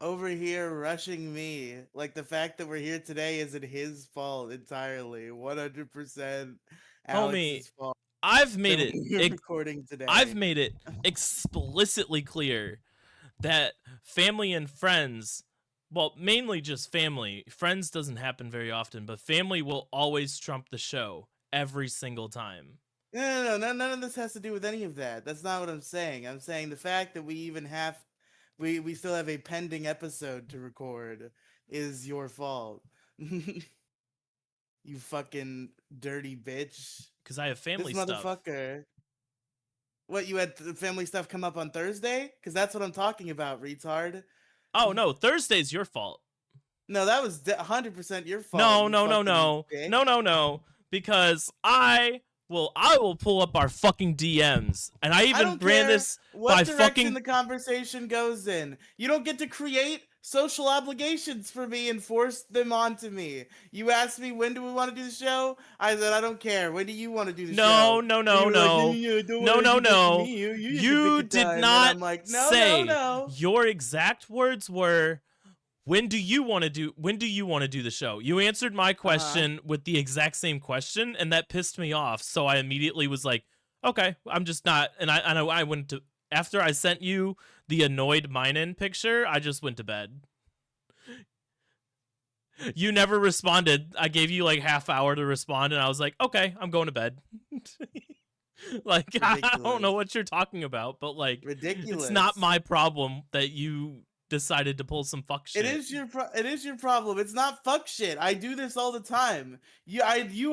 over here rushing me. Like the fact that we're here today isn't his fault entirely. 100% Homie, Alex's fault I've that made it we're recording I've today. made it explicitly clear that family and friends, well, mainly just family. Friends doesn't happen very often, but family will always trump the show every single time. No, none of this has to do with any of that. That's not what I'm saying. I'm saying the fact that we even have, we still have a pending episode to record is your fault. You fucking dirty bitch. Because I have This family stuff. motherfucker. What, you had family stuff come up on Thursday? Because that's what I'm talking about, retard. Oh no, Thursday's your fault. No, that was 100% your fault, No, you no, no, fucking no, dick. no, no, no. Because I will pull up our fucking DMs, and I I even don't ran care this by what direction fucking. the conversation goes in. You don't get to create social obligations for me and force them onto me. You asked me, when do we want to do the show? I said, I don't care. When do you want to do the No, show? no, And you no, were like, no, don't no, want to no, do that to no. me. You get to pick You a did time. And not I'm like, no, no, say. no. Your exact words were, when do you want to do the show? You answered my Uh-huh. question with the exact same question, and that pissed me off. So I immediately was like, okay, I'm just not. And I went to, after I sent you the annoyed mine picture, I just went to bed. You never responded. I gave you like half hour to respond, and I was like, okay, I'm going to bed. Like, I don't know Ridiculous. what you're talking about, but like, it's not Ridiculous. my problem that you decided to pull some fuck shit. It is your problem. It's not fuck shit. I do this all the time. You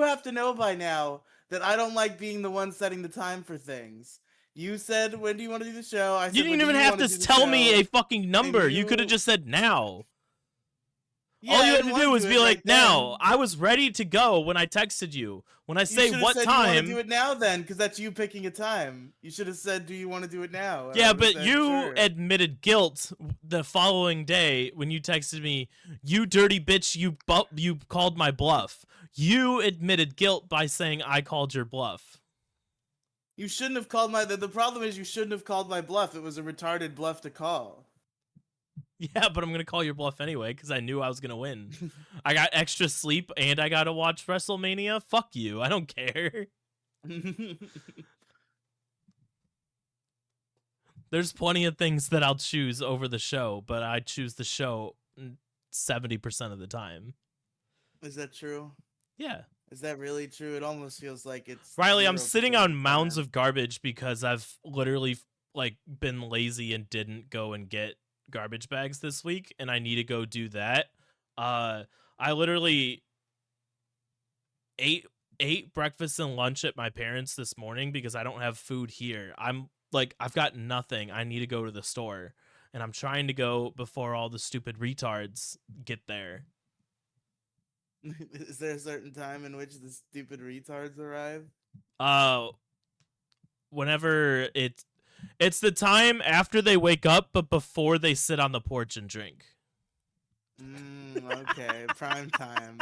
have to know by now that I don't like being the one setting the time for things. You said, when do you want to do the show? I You said, when didn't do even you have want to to do the tell me show? a fucking And number. You could have you just said now. Yeah, All I you had didn't to do want to was do be it like, right now. then. I was ready to go when I texted you. When I You say should have what said you want to do time, it now then, because that's you picking a time. You should have said, do you want to do it now? And I yeah, would have but said, you sure. admitted guilt the following day when you texted me, "You dirty bitch, you called my bluff." You admitted guilt by saying I called your bluff. You shouldn't have called the problem is you shouldn't have called my bluff. It was a retarded bluff to call. Yeah, but I'm gonna call your bluff anyway because I knew I was gonna win. I got extra sleep and I gotta watch WrestleMania. Fuck you. I don't care. There's plenty of things that I'll choose over the show, but I choose the show 70% of the time. Is that true? Yeah. Is that really true? It almost feels like it's Riley, I'm 0% sitting of on the mounds time. of garbage because I've literally like been lazy and didn't go and get garbage bags this week, and I need to go do that. Uh, I literally ate breakfast and lunch at my parents this morning because I don't have food here. I'm like, I've got nothing. I need to go to the store, and I'm trying to go before all the stupid retards get there. Is there a certain time in which the stupid retards arrive? Uh, whenever it's the time after they wake up, but before they sit on the porch and drink. Okay. Prime time.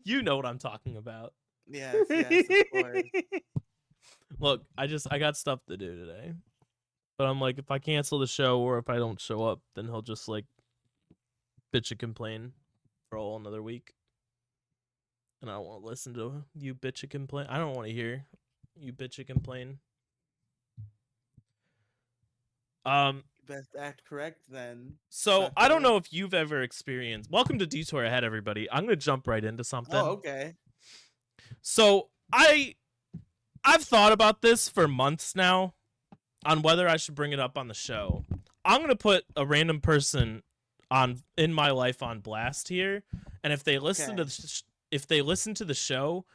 You know what I'm talking about. Yes, yes, of course. Look, I got stuff to do today. But I'm like, if I cancel the show or if I don't show up, then he'll just like bitch and complain for a whole another week. And I don't want to listen to you bitch and complain. I don't want to hear you bitch and complain. Um, Best act correct then, so I don't sucker. know if you've ever experienced. Welcome to Detour Ahead, everybody. I'm gonna jump right into Oh, something. okay. So I've thought about this for months now on whether I should bring it up on the show. I'm gonna put a random person on in my life on blast here, and if they listen to Okay. the show,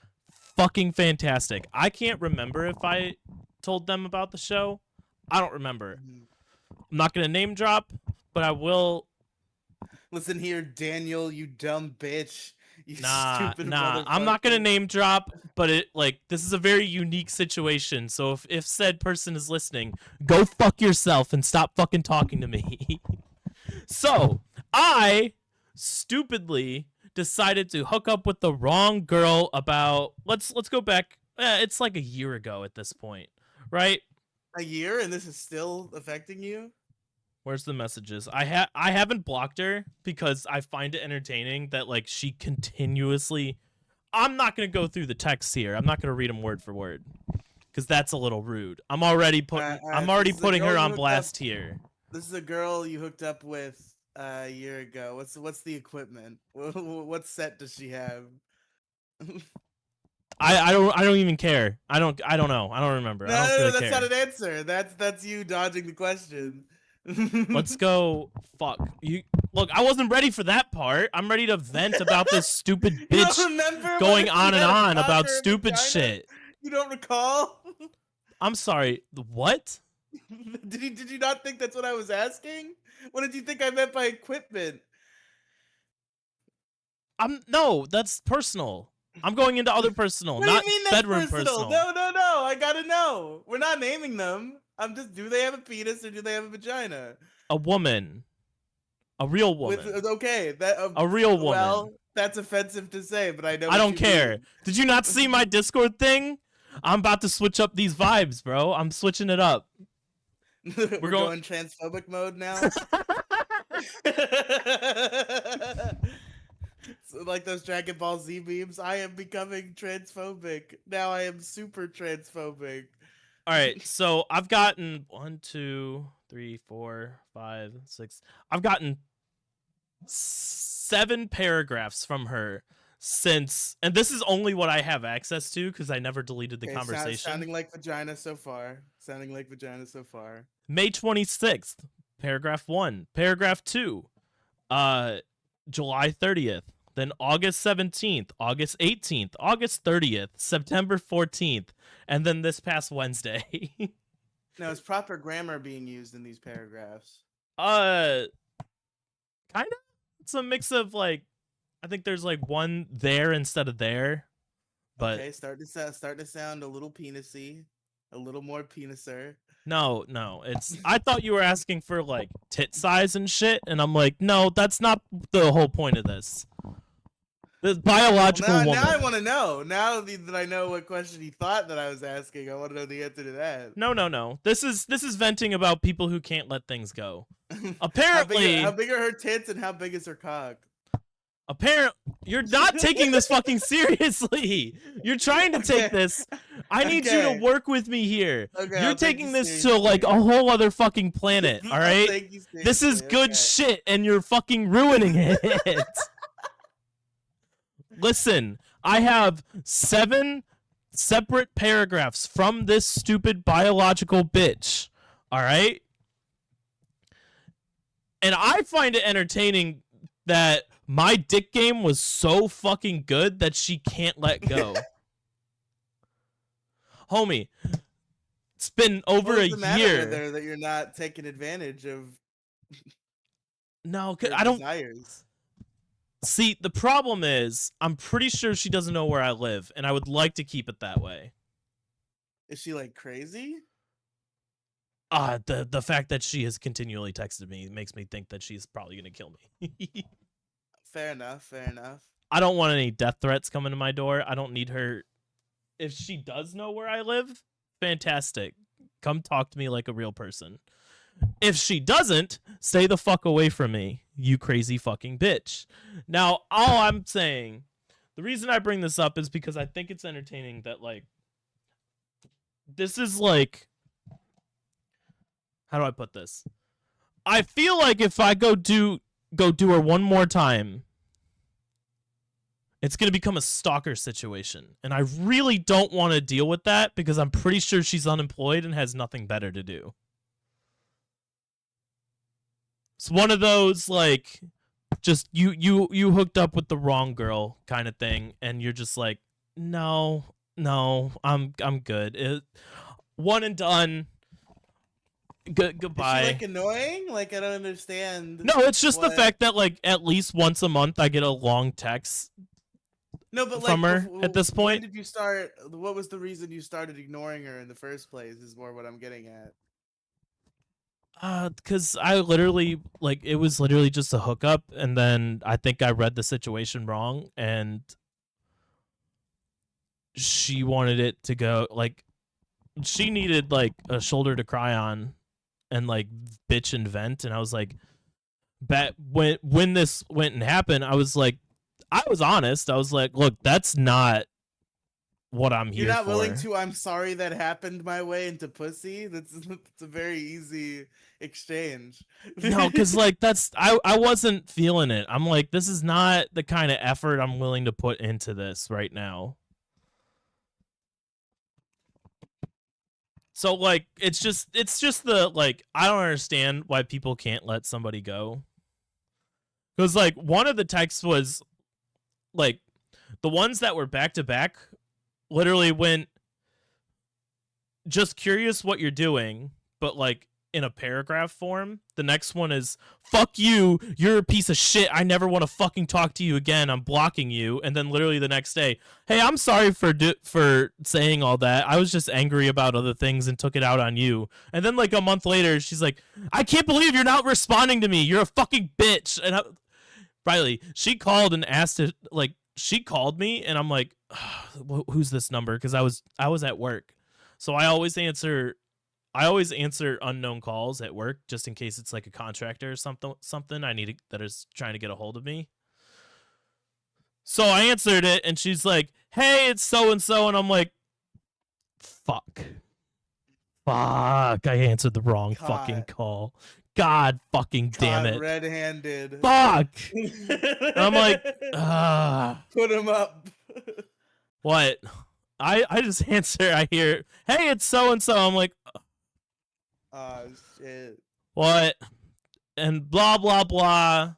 fucking fantastic. I can't remember if I told them about the show. I don't remember. Mhm. I'm not gonna name drop, but I will. Listen here, Daniel, you dumb bitch. You Nah, stupid nah. I'm not gonna motherfucker. name drop, but it like this is a very unique situation. So if said person is listening, go fuck yourself and stop fucking talking to me. So I stupidly decided to hook up with the wrong girl about let's go back. It's like a year ago at this point, right? A year and this is still affecting you? Where's the messages? I haven't blocked her because I find it entertaining that like she continuously. I'm not gonna go through the texts here. I'm not gonna read them word for word because that's a little rude. I'm already This is a putting her girl you on hooked blast up. here. This is a girl you hooked up with a year ago. What's the equipment? What set does she have? I don't even care. I don't know. I don't remember. No, I don't no, no, really that's care. not an answer. That's you dodging the question. Let's go. Fuck you. Look, I wasn't ready for that part. I'm ready to vent about this stupid You don't bitch remember going whether she on and had a on cock about or a stupid vagina? shit. You don't recall? I'm sorry. What? Did you not think that's what I was asking? What did you think I meant by equipment? No, that's personal. I'm going into other personal, What do you not mean that's bedroom personal? personal. No, no, no. I gotta know. We're not naming them. I'm just, do they have a penis or do they have a vagina? A woman. A real With woman. okay, that A real woman. well, that's offensive to say, but I know I what don't you care. mean. Did you not see my Discord thing? I'm about to switch up these vibes, bro. I'm switching it up. We're going transphobic mode now. So like those Dragon Ball Z memes, I am becoming transphobic. Now I am super transphobic. All right, so I've gotten 1, 2, 3, 4, 5, 6. I've gotten 7 paragraphs from her since, and this is only what I have access to because I never deleted the Okay, conversation. sounding like vagina so far. Sounding like vagina so far. May 26th, paragraph 1. Paragraph 2, July 30th. Then August 17th, August 18th, August 30th, September 14th, and then this past Wednesday. Now, is proper grammar being used in these paragraphs? Kind of. It's a mix of like, I think there's like one there instead of there, but Okay, starting to sound a little penisy, a little more peniser. no, it's. I thought you were asking for like tit size and shit, and I'm like, no, that's not the whole point of this. The biological Well, woman. now I want to know. Now that I know what question he thought that I was asking, I want to know the answer to that. No. This is venting about people who can't let things go. Apparently, how big are her tits and how big is her cock? Apparently, you're not taking this fucking seriously. You're trying to take this. I need you to Okay. work with me here. Okay, You're I'll take taking you this to seriously. like a whole other fucking planet, all I'll right? take you This is seriously, good okay. shit and you're fucking ruining it. Listen, I have 7 separate paragraphs from this stupid biological bitch, all right? And I find it entertaining that my dick game was so fucking good that she can't let go. Homie, it's been over a What's the matter year. with her that you're not taking advantage of No, her I don't desires? see. The problem is, I'm pretty sure she doesn't know where I live, and I would like to keep it that way. Is she like crazy? The fact that she has continually texted me makes me think that she's probably gonna kill me. Fair enough. Fair enough. I don't want any death threats coming to my door. I don't need her. If she does know where I live, fantastic. Come talk to me like a real person. If she doesn't, stay the fuck away from me, you crazy fucking bitch. Now, all I'm saying, the reason I bring this up is because I think it's entertaining that, like, this is like, how do I put this? I feel like if I go do her one more time, it's going to become a stalker situation. And I really don't want to deal with that because I'm pretty sure she's unemployed and has nothing better to do. It's one of those, like, just you hooked up with the wrong girl kind of thing, and you're just like, no, I'm good. One and done. Goodbye. Is she like annoying? Like I don't understand. No, it's just the fact that like at least once a month I get a long text from her at this point. When did you start? What was the reason you started ignoring her in the first place? Is more what I'm getting at. Because I literally like it was literally just a hookup, and then I think I read the situation wrong, and she wanted it to go like she needed like a shoulder to cry on, and like bitch and vent, and I was like, when this went and happened, I was honest. I was like, look, that's not what I'm You're here not willing for. to I'm sorry that happened my way into pussy? That's a very easy exchange. No, because like I wasn't feeling it. I'm like, this is not the kind of effort I'm willing to put into this right now. So like it's just the like I don't understand why people can't let somebody go. Because like one of the texts was like the ones that were back to back literally went just curious what you're doing, but like in a paragraph form. The next one is fuck you, you're a piece of shit. I never want to fucking talk to you again. I'm blocking you. And then literally the next day, hey, I'm sorry for saying all that. I was just angry about other things and took it out on you. And then like a month later, she's like, I can't believe you're not responding to me. You're a fucking bitch. And Riley, she called and asked it like she called me and I'm like, who's this number? Because I was at work. So I always answer unknown calls at work just in case it's like a contractor or something I need that is trying to get a hold of me. So I answered it and she's like, "Hey, it's so and so," and I'm like, "Fuck, fuck!" I answered the wrong fucking call. God fucking damn it! Red-handed. Fuck. And I'm like, put him up. What? I just answer. I hear, "Hey, it's so and so." I'm like, oh shit. What? And blah blah blah.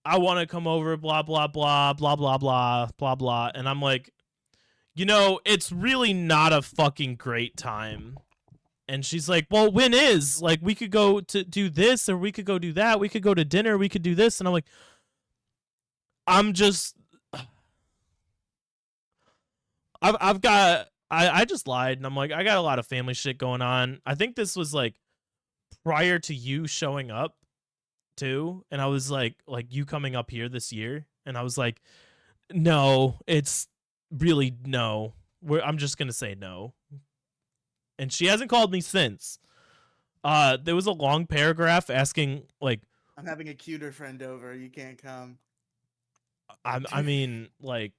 I want to come over. Blah blah blah blah blah blah blah blah. And I'm like, it's really not a fucking great time. And she's like, well, when is? Like, we could go to do this, or we could go do that. We could go to dinner. We could do this. And I'm like, I'm just, I've got, I just lied. And I'm like, I got a lot of family shit going on. I think this was like prior to you showing up too. And I was like you coming up here this year. And I was like, no, it's really no. I'm just going to say no. And she hasn't called me since. There was a long paragraph asking like, I'm having a cuter friend over. You can't come. I mean, like,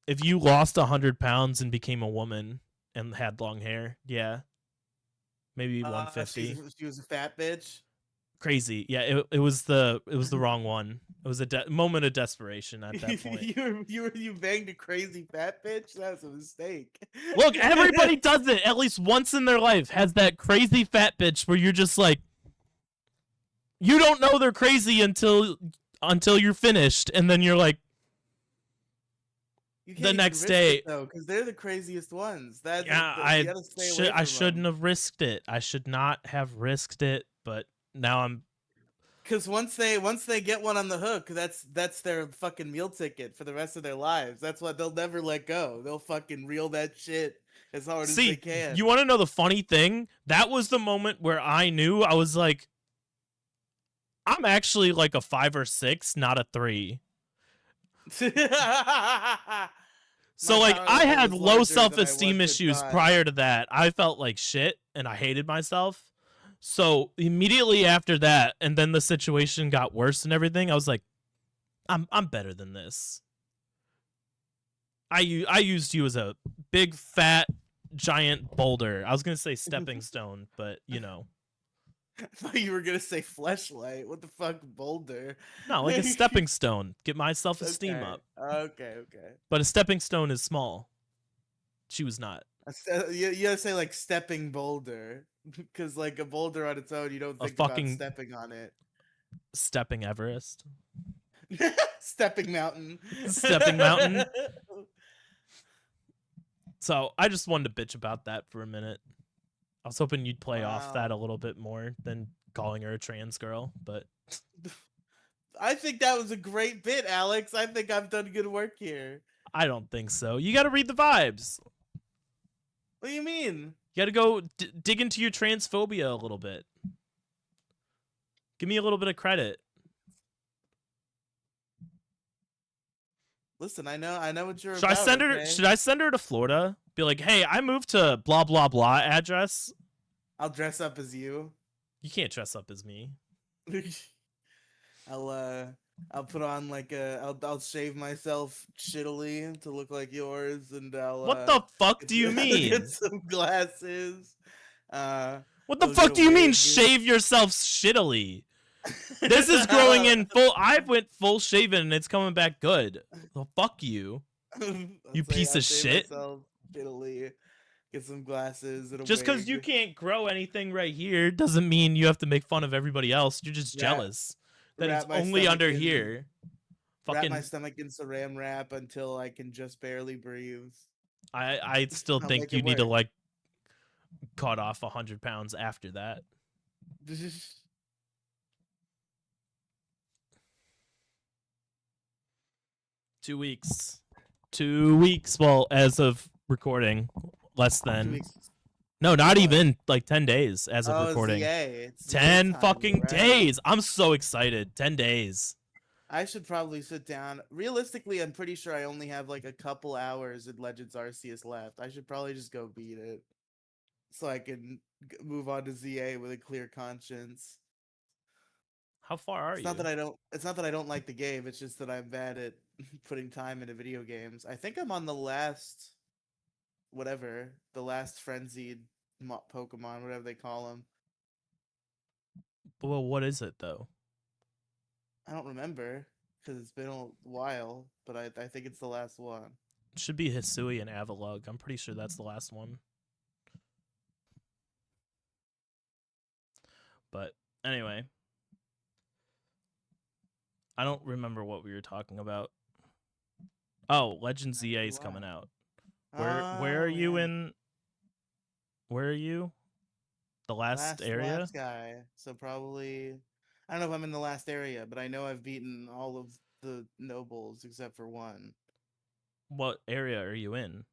if you lost 100 pounds and became a woman and had long hair, yeah, maybe 150. She was a fat bitch. Crazy, yeah. It was the wrong one. It was a moment of desperation at that point. you banged a crazy fat bitch. That's a mistake. Look, everybody does it at least once in their life. Has that crazy fat bitch where you're just like, you don't know they're crazy until you're finished, and then you're like, the next day, though, because they're the craziest ones. I shouldn't have risked it. I should not have risked it, but now I'm. Because once they get one on the hook, that's their fucking meal ticket for the rest of their lives. That's what they'll never let go. They'll fucking reel that shit as hard as they can. You want to know the funny thing? That was the moment where I knew. I was like, I'm actually like a 5 or 6, not a 3. So like I had low self-esteem issues prior to that. I felt like shit and I hated myself. So immediately after that, and then the situation got worse and everything, I was like, I'm better than this. I used you as a big fat giant boulder. I was gonna say stepping stone, but I thought you were gonna say fleshlight. What the fuck, boulder? No, like a stepping stone. Get my self-esteem up. Okay. But a stepping stone is small. She was not. You gotta say like stepping boulder, because like a boulder on its own, you don't think about stepping on it. Stepping Everest. Stepping mountain. Stepping mountain. So I just wanted to bitch about that for a minute. I was hoping you'd play off that a little bit more than calling her a trans girl, but I think that was a great bit, Alex. I think I've done good work here. I don't think so. You got to read the vibes. What do you mean? You got to go dig into your transphobia a little bit. Give me a little bit of credit. Listen, I know what you're Should I about. send her? Okay, Should I send her to Florida? Be like, hey, I moved to blah blah blah address. I'll dress up as you. You can't dress up as me. I'll uh I'll put on like I'll shave myself shittily to look like yours, and I'll What the fuck get, do you get mean? some glasses. What the I'll get fuck a do you mean wig. shave yourself shittily? This is growing in full. I went full shaven and it's coming back good. Well, fuck you, you piece I'll of shave shit. myself shittily, get some glasses and a Just because you wig. can't grow anything right here doesn't mean you have to make fun of everybody else. You're just Wrap jealous that it's wrap my only stomach under in here. wrap my Fucking, stomach in saran wrap until I can just barely breathe. I still I'll think make you it need to work. like cut off 100 pounds after that. 2 weeks. 2 weeks. Well, as of recording, less 2 than. weeks No, for not what? even like 10 days as of Oh, recording. ZA. It's ZA 10 time. You're fucking right. days. I'm so excited. 10 days. I should probably sit down. Realistically, I'm pretty sure I only have like a couple hours in Legends Arceus left. I should probably just go beat it so I can move on to ZA with a clear conscience. How far are It's not you? that I don't. It's not that I don't like the game. It's just that I'm bad at putting time into video games. I think I'm on the last, whatever, the last frenzied Pokemon, whatever they call them. Well, what is it though? I don't remember because it's been a while, but I think it's the last one. It should be Hisui and Avalugg. I'm pretty sure that's the last one. But anyway, I don't remember what we were talking about. Oh, Legend Neither ZA do is coming I. out. Where are Oh you yeah, in? Where are you? The last area? last guy. So probably I don't know if I'm in the last area, but I know I've beaten all of the nobles except for one. What area are you in?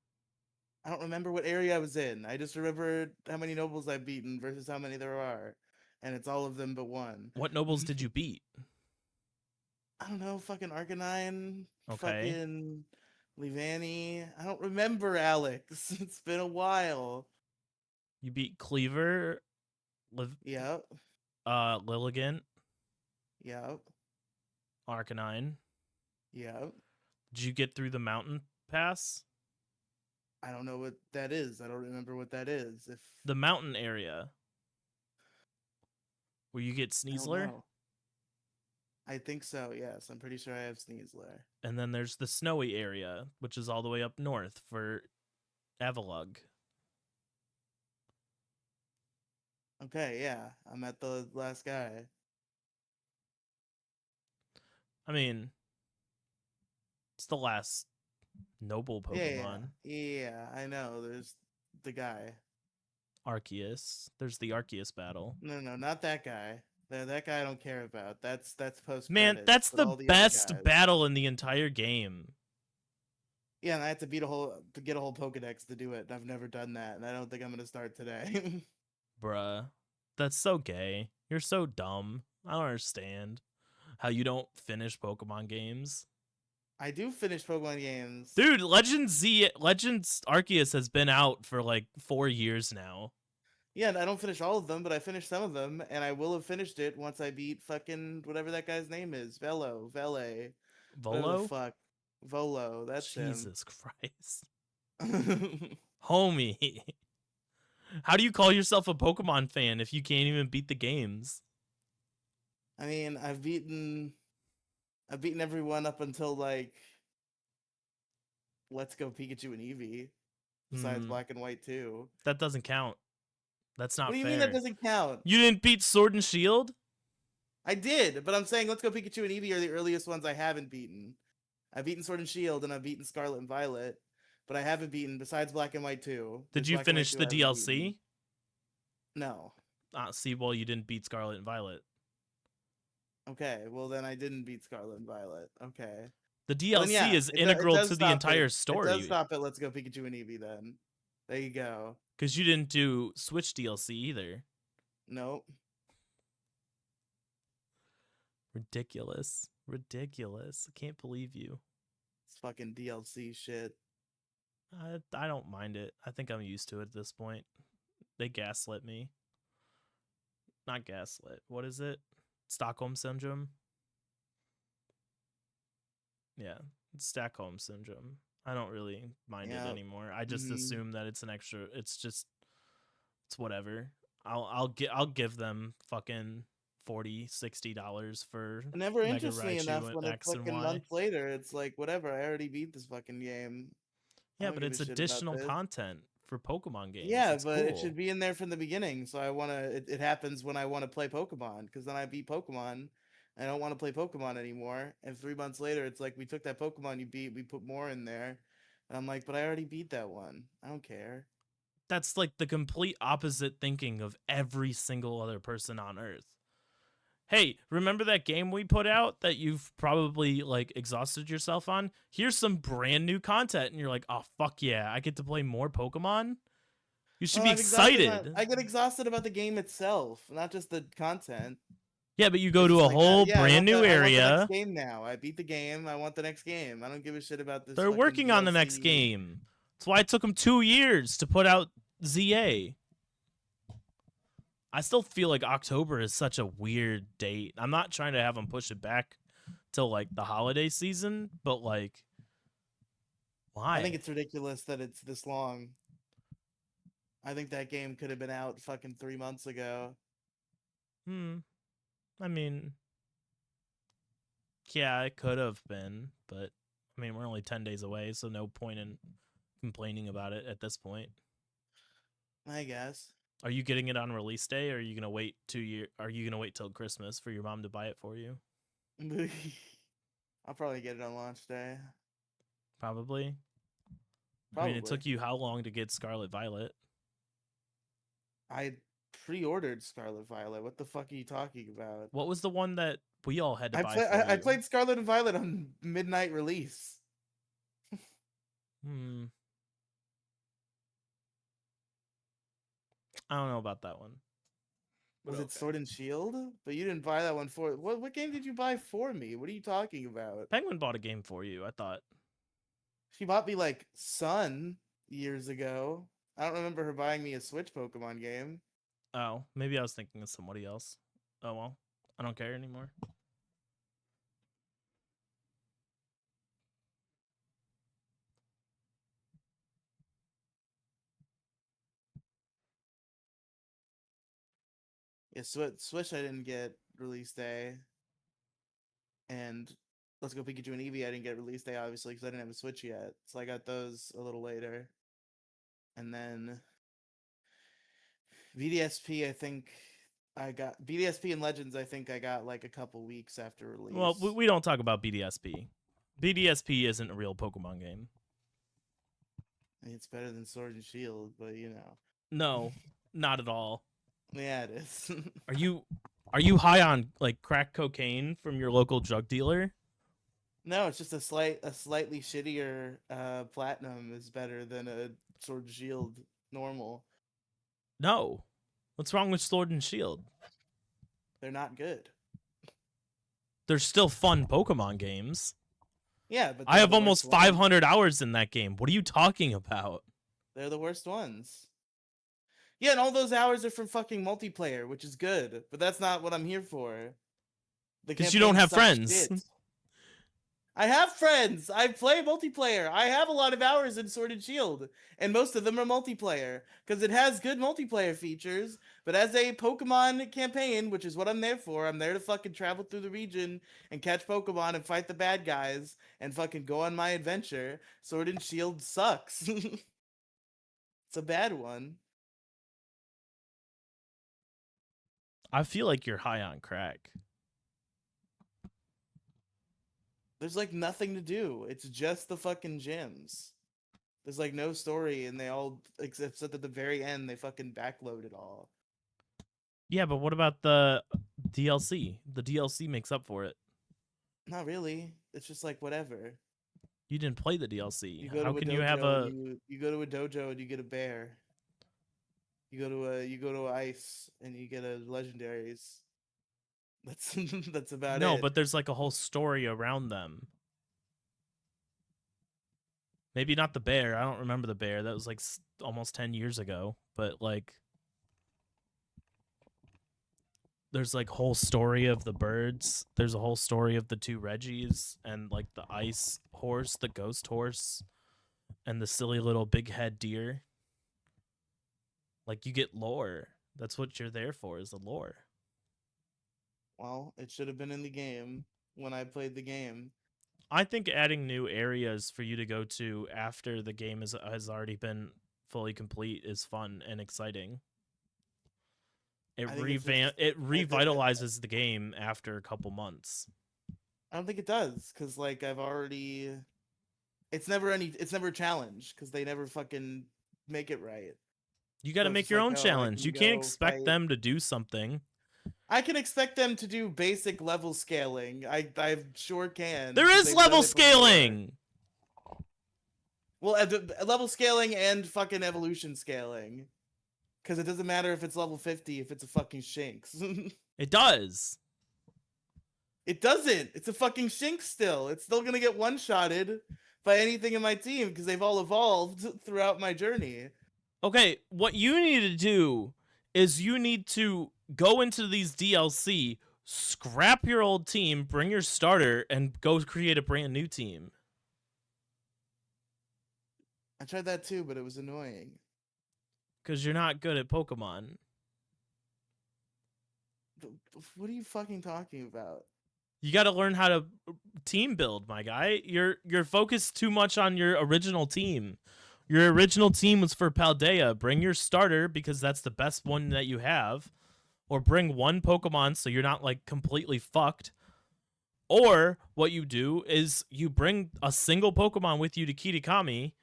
I don't remember what area I was in. I just remember how many nobles I've beaten versus how many there are, and it's all of them but one. What nobles did you beat? I don't know, fucking Arcanine, Okay. fucking Leavanny. I don't remember, Alex. It's been a while. You beat Cleaver, Yep, Lilligant, yep, Arcanine. yep. Did you get through the mountain pass? I don't know what that is. I don't remember what that is. If The mountain area where you get I don't Sneasler? know. I think so, yes. I'm pretty sure I have Sneasler. And then there's the snowy area, which is all the way up north for Avalugg. Okay, yeah. I'm at the last guy. I mean, it's the last noble Yeah, Pokemon. yeah, I know. There's the guy. Arceus. There's the Arceus battle. No, not that guy. That guy I don't care about. That's post Man, credits. that's But the all the other best guys. battle in the entire game. Yeah, and I had to get a whole Pokedex to do it. And I've never done that, and I don't think I'm gonna start today. Bruh. That's so gay. You're so dumb. I don't understand how you don't finish Pokemon games. I do finish Pokemon games. Dude, Legends Arceus has been out for like 4 years now. Yeah, and I don't finish all of them, but I finished some of them, and I will have finished it once I beat fucking whatever that guy's name is. Velo, whatever the Volo? fuck. Volo, that's him. Jesus Christ. Homie. How do you call yourself a Pokemon fan if you can't even beat the games? I mean, I've beaten everyone up until like Let's Go Pikachu and Eevee, besides Black and White 2. That doesn't count. That's What not do you fair. mean that doesn't count? You didn't beat Sword and Shield? I did, but I'm saying Let's Go Pikachu and Eevee are the earliest ones I haven't beaten. I've beaten Sword and Shield and I've beaten Scarlet and Violet, but I haven't beaten besides Black and White 2. Did Just you Black and White finish 2 the I haven't beaten. DLC? No. See, well, you didn't beat Scarlet and Violet. Okay, well then I didn't beat Scarlet and Violet. Okay. The Well, then, DLC yeah, is it integral does to the stop entire It story. does stop at Let's Go Pikachu and Eevee then. There you go. Because you didn't do Switch DLC either. Nope. Ridiculous. Ridiculous. I can't believe you. It's fucking DLC shit. I don't mind it. I think I'm used to it at this point. They gaslit me. Not gaslit. What is it? Stockholm syndrome. Yeah, it's Stockholm syndrome. I don't really mind it Yeah. anymore. I just Mhm. assume that it's an extra. It's whatever. I'll give them fucking $40-$60 for It never Mega interests me enough Raichu when it's X and fucking Y. months later. It's like whatever. I already beat this fucking game. I Yeah, don't but give a it's shit about additional this. content for Pokemon games. Yeah, It's but it should cool. be in there from the beginning. So I want to. It happens when I want to play Pokemon because then I beat Pokemon. I don't want to play Pokemon anymore. And 3 months later, it's like we took that Pokemon you beat, we put more in there. And I'm like, but I already beat that one. I don't care. That's like the complete opposite thinking of every single other person on Earth. Hey, remember that game we put out that you've probably like exhausted yourself on? Here's some brand new content, and you're like, oh fuck yeah, I get to play more Pokemon. You should Well, be I'm exhausted. excited. I get exhausted about the game itself, not just the content. Yeah, but you go It's to just a like, whole yeah, brand new I want the next area. game now. I beat the game. I want the next game. I don't give a shit about this They're fucking working on the next DLC. game. That's why it took them 2 years to put out ZA. I still feel like October is such a weird date. I'm not trying to have them push it back till like the holiday season, but like, I think why? it's ridiculous that it's this long. I think that game could have been out fucking 3 months ago. Hmm. I mean, yeah, it could have been, but I mean, we're only 10 days away, so no point in complaining about it at this point. I guess. Are you getting it on release day, or are you gonna wait 2 year? Are you gonna wait till Christmas for your mom to buy it for you? I'll probably get it on launch day. Probably. I mean, it Probably. took you how long to get Scarlet Violet? I pre-ordered Scarlet Violet. What the fuck are you talking about? What was the one that we all had to buy for I you? played Scarlet and Violet on midnight release. Hmm. I don't know about that one. But Was it okay. Sword and Shield? But you didn't buy that one for what game did you buy for me? What are you talking about? Penguin bought a game for you, I thought. She bought me like Sun years ago. I don't remember her buying me a Switch Pokemon game. Oh, maybe I was thinking of somebody else. Oh well. I don't care anymore. Yeah, Switch I didn't get release day, and Let's Go Pikachu and Eevee I didn't get release day obviously because I didn't have a Switch yet. So I got those a little later, and then VDSP I think I got VDSP and Legends I think I got like a couple weeks after Well, release. we don't talk about BDSP. BDSP isn't a real Pokemon game. I mean, it's better than Sword and Shield, but you know. No, not at all. Yeah, it is. Are you high on like crack cocaine from your local drug dealer? No, it's just a slightly shittier platinum is better than a Sword and Shield normal. No. What's wrong with Sword and Shield? They're not good. They're still fun Pokemon games. Yeah, but I they're have the worst almost ones. 500 hours in that game. What are you talking about? They're the worst ones. Yeah, and all those hours are from fucking multiplayer, which is good, but that's not what I'm here for. The Because you don't campaign have sucks friends. shit. I have friends. I play multiplayer. I have a lot of hours in Sword and Shield, and most of them are multiplayer because it has good multiplayer features. But as a Pokemon campaign, which is what I'm there for, I'm there to fucking travel through the region and catch Pokemon and fight the bad guys and fucking go on my adventure. Sword and Shield sucks. It's a bad one. I feel like you're high on crack. There's like nothing to do. It's just the fucking gyms. There's like no story, and they all except at the very end they fucking backload it all. Yeah, but what about the DLC? The DLC makes up for it. Not really. It's just like whatever. You didn't play the DLC. You go How to a can you have dojo and a you go to a dojo and you get a bear. You go to ice and you get a legendaries. That's that's about No, it. but there's like a whole story around them. Maybe not the bear. I don't remember the bear. That was like almost 10 years ago. But like, there's like whole story of the birds. There's a whole story of the two Reggies and like the ice horse, the ghost horse, and the silly little big head deer. Like you get lore. That's what you're there for, is the lore. Well, it should have been in the game when I played the game. I think adding new areas for you to go to after the game has already been fully complete is fun and exciting. It revitalizes the game after a couple months. I don't think it does, because like I've already, it's never a challenge, because they never fucking make it right. You got to So it's make just your like, own oh, I challenge. can You can't go expect fight. them to do something. I can expect them to do basic level scaling. I sure can. There 'cause is they've done level it before. scaling. Well, level scaling and fucking evolution scaling. Because it doesn't matter if it's level 50 if it's a fucking Shinx. It does. It doesn't. It's a fucking Shinx still. It's still gonna get one-shotted by anything in my team because they've all evolved throughout my journey. Okay, what you need to do is you need to go into these DLC, scrap your old team, bring your starter, and go create a brand new team. I tried that too, but it was annoying. Because you're not good at Pokemon. What are you fucking talking about? You got to learn how to team build, my guy. You're focused too much on your original team. Your original team was for Paldea. Bring your starter because that's the best one that you have. Or bring one Pokemon so you're not like completely fucked. Or what you do is you bring a single Pokemon with you to Kitakami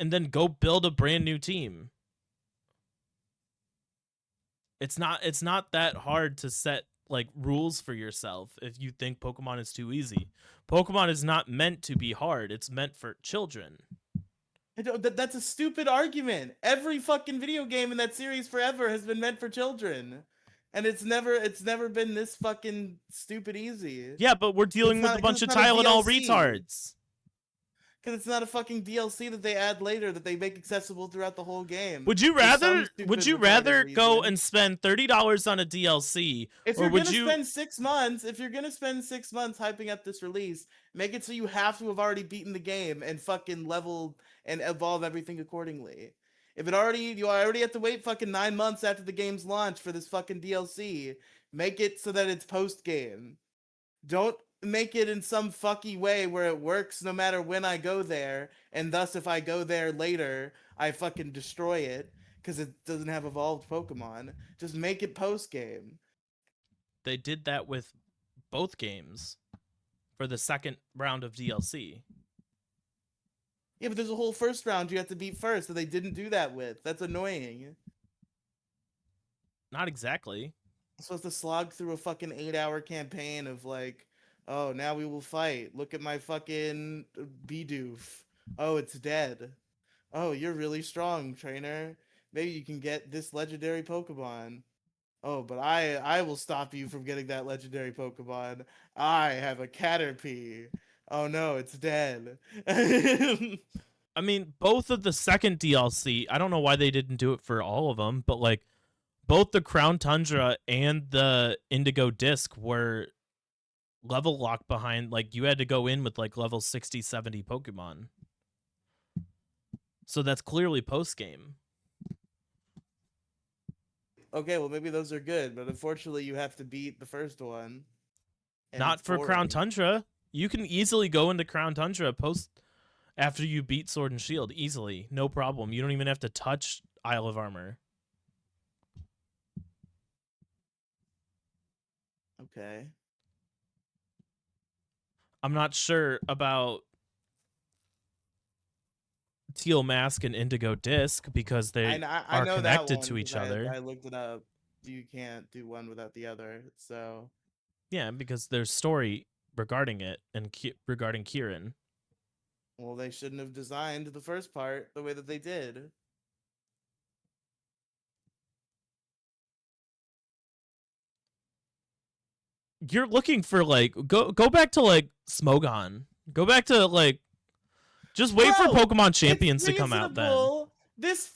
and then go build a brand new team. It's not that hard to set like rules for yourself if you think Pokemon is too easy. Pokemon is not meant to be hard. It's meant for children. That's a stupid argument. Every fucking video game in that series forever has been meant for children. And it's never been this fucking stupid easy. Yeah, but we're dealing with a bunch of Tylenol retards. Because it's not a fucking DLC that they add later that they make accessible throughout the whole game. Would you rather go and spend $30 on a DLC, if you're gonna spend 6 months, hyping up this release, make it so you have to have already beaten the game and fucking level and evolve everything accordingly. If you already have to wait fucking 9 months after the game's launch for this fucking DLC, make it so that it's post game. Don't make it in some fucky way where it works no matter when I go there, and thus if I go there later, I fucking destroy it because it doesn't have evolved Pokemon. Just make it post game. They did that with both games for the second round of DLC. Yeah, but there's a whole first round you have to beat first that they didn't do that with. That's annoying. Not exactly. I'm supposed to slog through a fucking 8-hour campaign of like, oh, now we will fight. Look at my fucking Bidoof. Oh, it's dead. Oh, you're really strong, trainer. Maybe you can get this legendary Pokemon. Oh, but I will stop you from getting that legendary Pokemon. I have a Caterpie. Oh no, it's dead. I mean, both of the second DLC, I don't know why they didn't do it for all of them, but like both the Crown Tundra and the Indigo Disc were level locked behind. Like you had to go in with like level 60, 70 Pokemon. So that's clearly post game. Okay, well maybe those are good, but unfortunately you have to beat the first one. Not for Crown Tundra. You can easily go into Crown Tundra post after you beat Sword and Shield easily, no problem. You don't even have to touch Isle of Armor. Okay. I'm not sure about Teal Mask and Indigo Disc because they are connected to each other. I looked it up. You can't do one without the other. So yeah, because there's story regarding it and regarding Kieran. Well, they shouldn't have designed the first part the way that they did. You're looking for like go back to like Smogon. Go back to like Just wait for Bro, Pokemon it's Champions to come out then. reasonable. This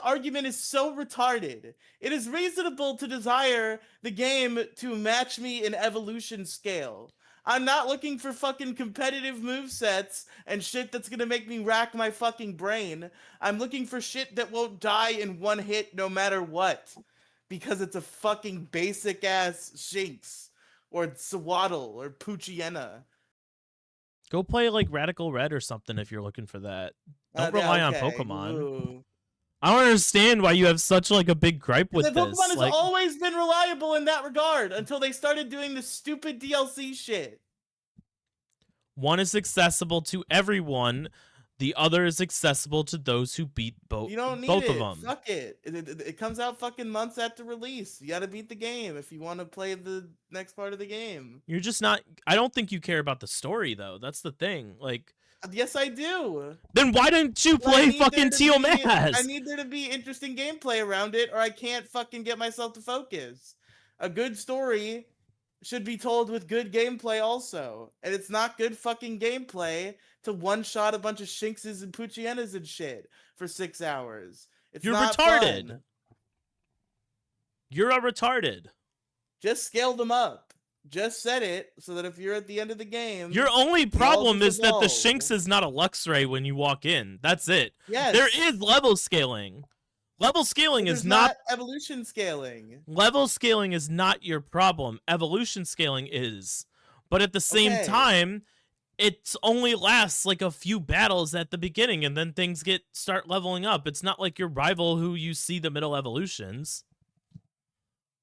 argument is so retarded. It is reasonable to desire the game to match me in evolution scale. I'm not looking for fucking competitive movesets and shit that's gonna make me rack my fucking brain. I'm looking for shit that won't die in one hit no matter what. Because it's a fucking basic ass Shinx or Swaddle or Poochyena. Go play like Radical Red or something if you're looking for that. Don't Yeah, rely on okay. Pokemon. Ooh. I don't understand why you have such like a big gripe The with Pokemon this. has Like, always been reliable in that regard until they started doing the stupid DLC shit. one is accessible to everyone, the other is accessible to those who beat You don't need both of it. them. Fuck it. It comes out fucking months after release. You gotta beat the game if you want to play the next part of the game. You're just not. I don't think you care about the story though. That's the thing. Like, Yes, I do. then why didn't you But I play need there fucking to Teal be I Mask? need there to be interesting gameplay around it, or I can't fucking get myself to focus. A good story should be told with good gameplay also, and it's not good fucking gameplay to one shot a bunch of Shinxes and Poochyenas and shit for 6 hours. It's You're not retarded. fun. You're a retarded. Just scale them up. Just set it so that if you're at the end of the game, Your only they all problem just is that the evolve. Shinx is not a Luxray when you walk in. That's it. Yes. There is level scaling. Level scaling But is there's not evolution scaling. level scaling is not your problem. Evolution scaling is. But at the same Okay. time, it only lasts like a few battles at the beginning and then things start leveling up. It's not like your rival who you see the middle evolutions.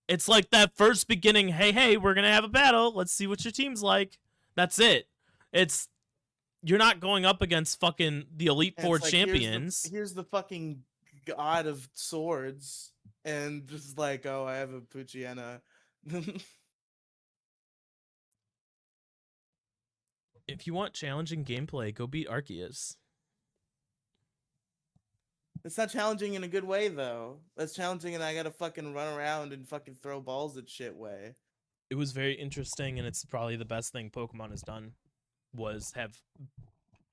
It's like that first beginning, hey, we're going to have a battle. Let's see what your team's like. That's it. You're not going up against fucking the Elite And Four it's like, champions. Here's the fucking god of swords, and just like, oh, I have a Poochyena. If you want challenging gameplay, go beat Arceus. It's not challenging in a good way though. That's challenging, and I gotta fucking run around and fucking throw balls at shit way. It was very interesting, and it's probably the best thing Pokemon has done.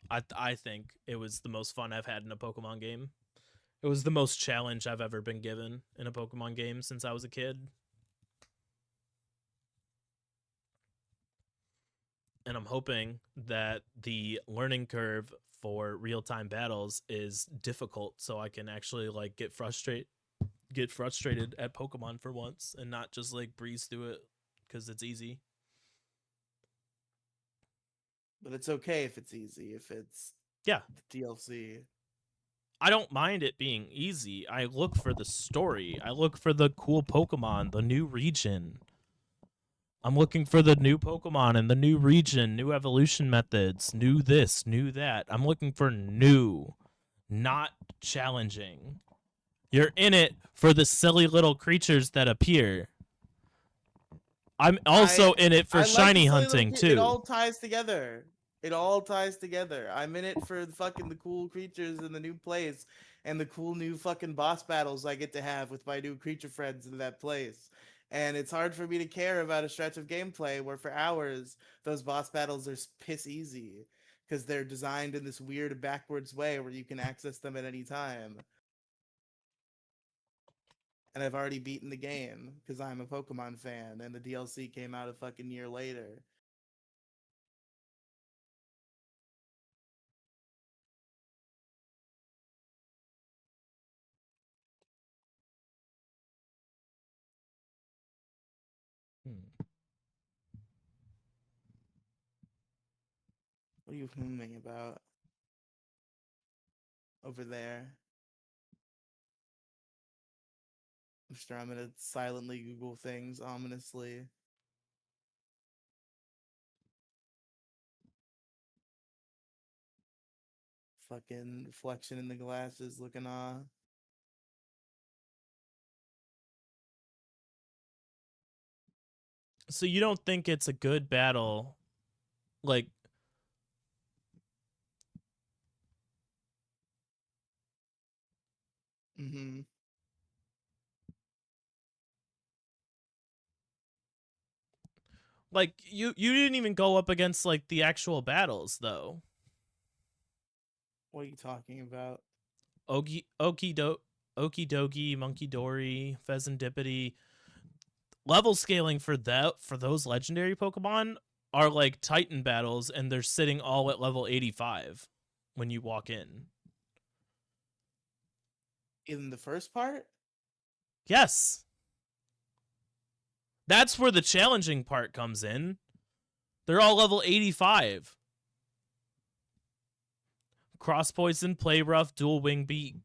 I think it was the most fun I've had in a Pokemon game. It was the most challenge I've ever been given in a Pokemon game since I was a kid. And I'm hoping that the learning curve for real-time battles is difficult so I can actually like get frustrated at Pokemon for once and not just like breeze through it because it's easy. But it's okay if it's easy, if it's Yeah. the DLC. I don't mind it being easy. I look for the story. I look for the cool Pokemon, the new region. I'm looking for the new Pokemon and the new region, new evolution methods, new this, new that. I'm looking for new, not challenging. You're in it for the silly little creatures that appear. I'm also in it for like shiny hunting too. It all ties together. It all ties together. I'm in it for the cool creatures in the new place and the cool new fucking boss battles I get to have with my new creature friends in that place. And it's hard for me to care about a stretch of gameplay where for hours those boss battles are piss easy because they're designed in this weird backwards way where you can access them at any time. And I've already beaten the game because I'm a Pokemon fan and the DLC came out a fucking year later. What are you filming about? Over there. I'm sure I'm gonna silently Google things ominously. Fucking reflection in the glasses looking on. So you don't think it's a good battle? Like, Mm-hmm. you didn't even go up against like the actual battles though. What are you talking about? Okie dokie, monkey dory, pheasant dippity. Level scaling for those legendary Pokemon are like Titan battles, and they're sitting all at level 85 when you walk in. In the first part? Yes. That's where the challenging part comes in. They're all level 85. Cross Poison, Play Rough, Dual Wing Beat,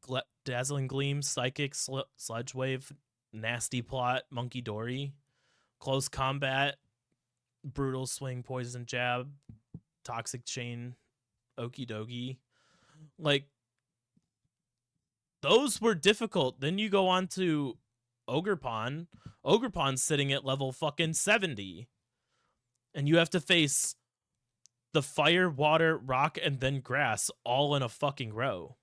Dazzling Gleam, Psychic, Sludge Wave, Nasty Plot, Monkey Dory, Close Combat, Brutal Swing, Poison Jab, Toxic Chain, Okie Dokie. Like, those were difficult. Then you go on to Ogerpon. Ogerpon's sitting at level fucking 70. And you have to face the fire, water, rock, and then grass all in a fucking row.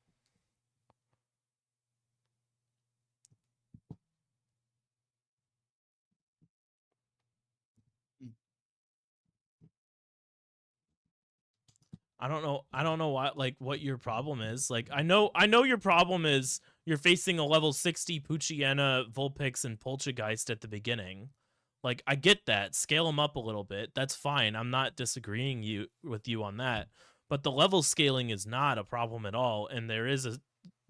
I don't know what your problem is. Like I know your problem is you're facing a level 60 Poochyena, Vulpix, and Poltergeist at the beginning. Like I get that. Scale them up a little bit. That's fine. I'm not disagreeing with you on that. But the level scaling is not a problem at all, and there is a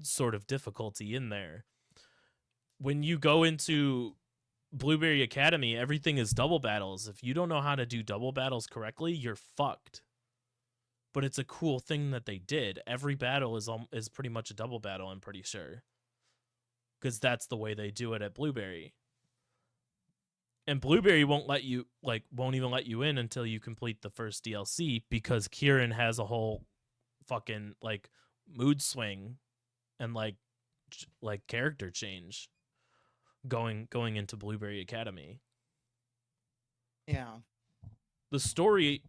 sort of difficulty in there. When you go into Blueberry Academy, everything is double battles. If you don't know how to do double battles correctly, you're fucked. But it's a cool thing that they did. Every battle is pretty much a double battle, I'm pretty sure. Because that's the way they do it at Blueberry. And Blueberry won't even let you in until you complete the first DLC, because Kieran has a whole fucking like mood swing and like character change going into Blueberry Academy. Yeah. The story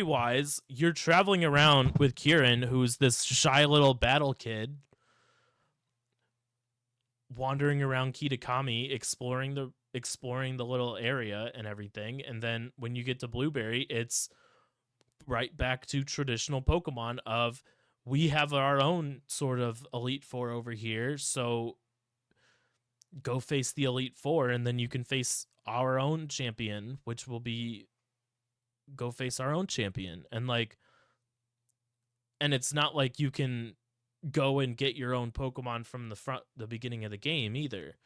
wise, you're traveling around with Kieran, who's this shy little battle kid, wandering around Kitakami, exploring the little area and everything. And then when you get to Blueberry, it's right back to traditional Pokemon of, we have our own sort of Elite Four over here, so go face the Elite Four, and then you can face our own champion, which will be go face our own champion. And it's not like you can go and get your own Pokemon from the beginning of the game either,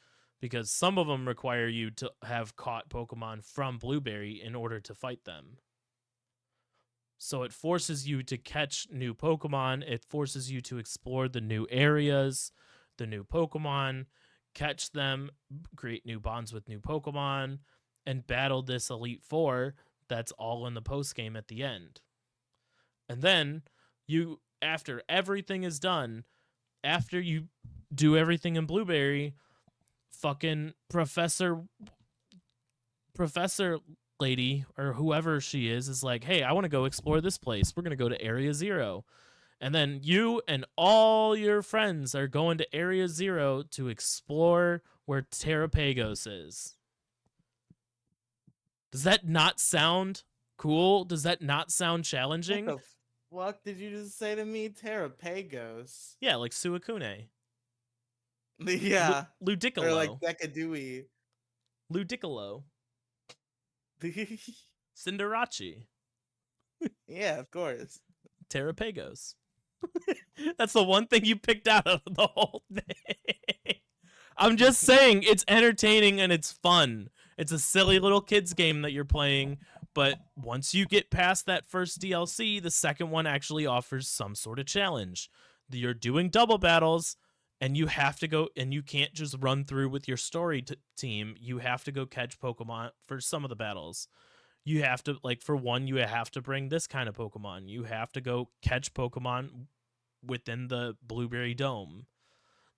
because some of them require you to have caught Pokemon from Blueberry in order to fight them. So it forces you to catch new Pokemon, it forces you to explore the new areas, the new Pokemon, catch them, create new bonds with new Pokemon, and battle this Elite Four that's all in the post game at the end. And then you, after everything is done, after you do everything in Blueberry, fucking professor lady or whoever she is like, hey, I want to go explore this place. We're going to go to Area 0. And then you and all your friends are going to Area 0 to explore where Terrapagos is. Does that not sound cool? Does that not sound challenging? What the fuck did you just say to me? Terrapagos. Yeah, like Suicune. Yeah. Ludicolo. Or like Decadooey. Ludicolo. Cinderace. Yeah, of course. Terrapagos. That's the one thing you picked out of the whole thing. I'm just saying, it's entertaining and it's fun. It's a silly little kids game that you're playing, but once you get past that first DLC, the second one actually offers some sort of challenge. You're doing double battles, and you have to go, and you can't just run through with your story team. You have to go catch Pokemon for some of the battles. You have to, like, for one, you have to bring this kind of Pokemon. You have to go catch Pokemon within the Blueberry Dome.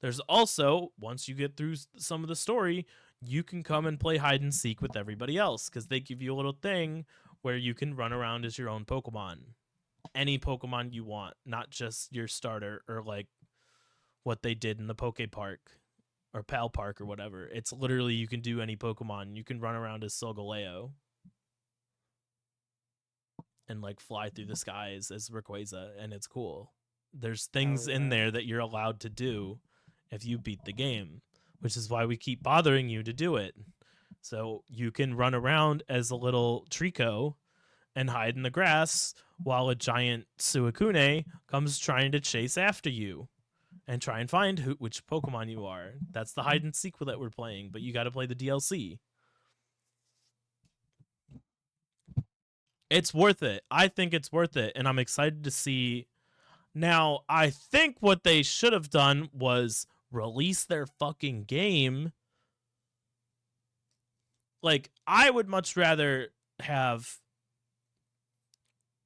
There's also, once you get through some of the story, you can come and play hide and seek with everybody else, because they give you a little thing where you can run around as your own Pokemon. Any Pokemon you want, not just your starter or like what they did in the Poke Park or Pal Park or whatever. It's literally, you can do any Pokemon. You can run around as Solgaleo and like fly through the skies as Rayquaza, and it's cool. There's Oh things in yeah. there that you're allowed to do if you beat the game, which is why we keep bothering you to do it. So you can run around as a little Trico and hide in the grass while a giant Suicune comes trying to chase after you and try and find which Pokemon you are. That's the hide and seek that we're playing, but you got to play the DLC. It's worth it. I think it's worth it, and I'm excited to see. Now, I think what they should have done was release their fucking game. Like, I would much rather have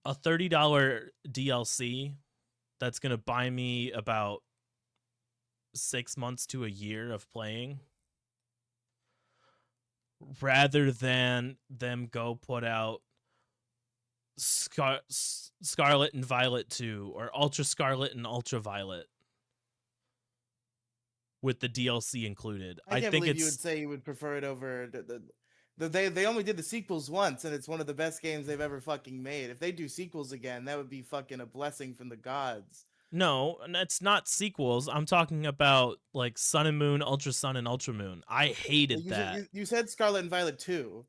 a $30 DLC that's going to buy me about 6 months to a year of playing rather than them go put out Scarlet and Violet 2 or Ultra Scarlet and Ultra Violet with the DLC included. I I can't think believe you would it's say you would prefer it over they only did the sequels once, and it's one of the best games they've ever fucking made. If they do sequels again, that would be fucking a blessing from the gods. no, and it's not sequels. I'm talking about like Sun and Moon, Ultra Sun, and Ultra Moon. I Well, hated that. you said Scarlet and Violet 2.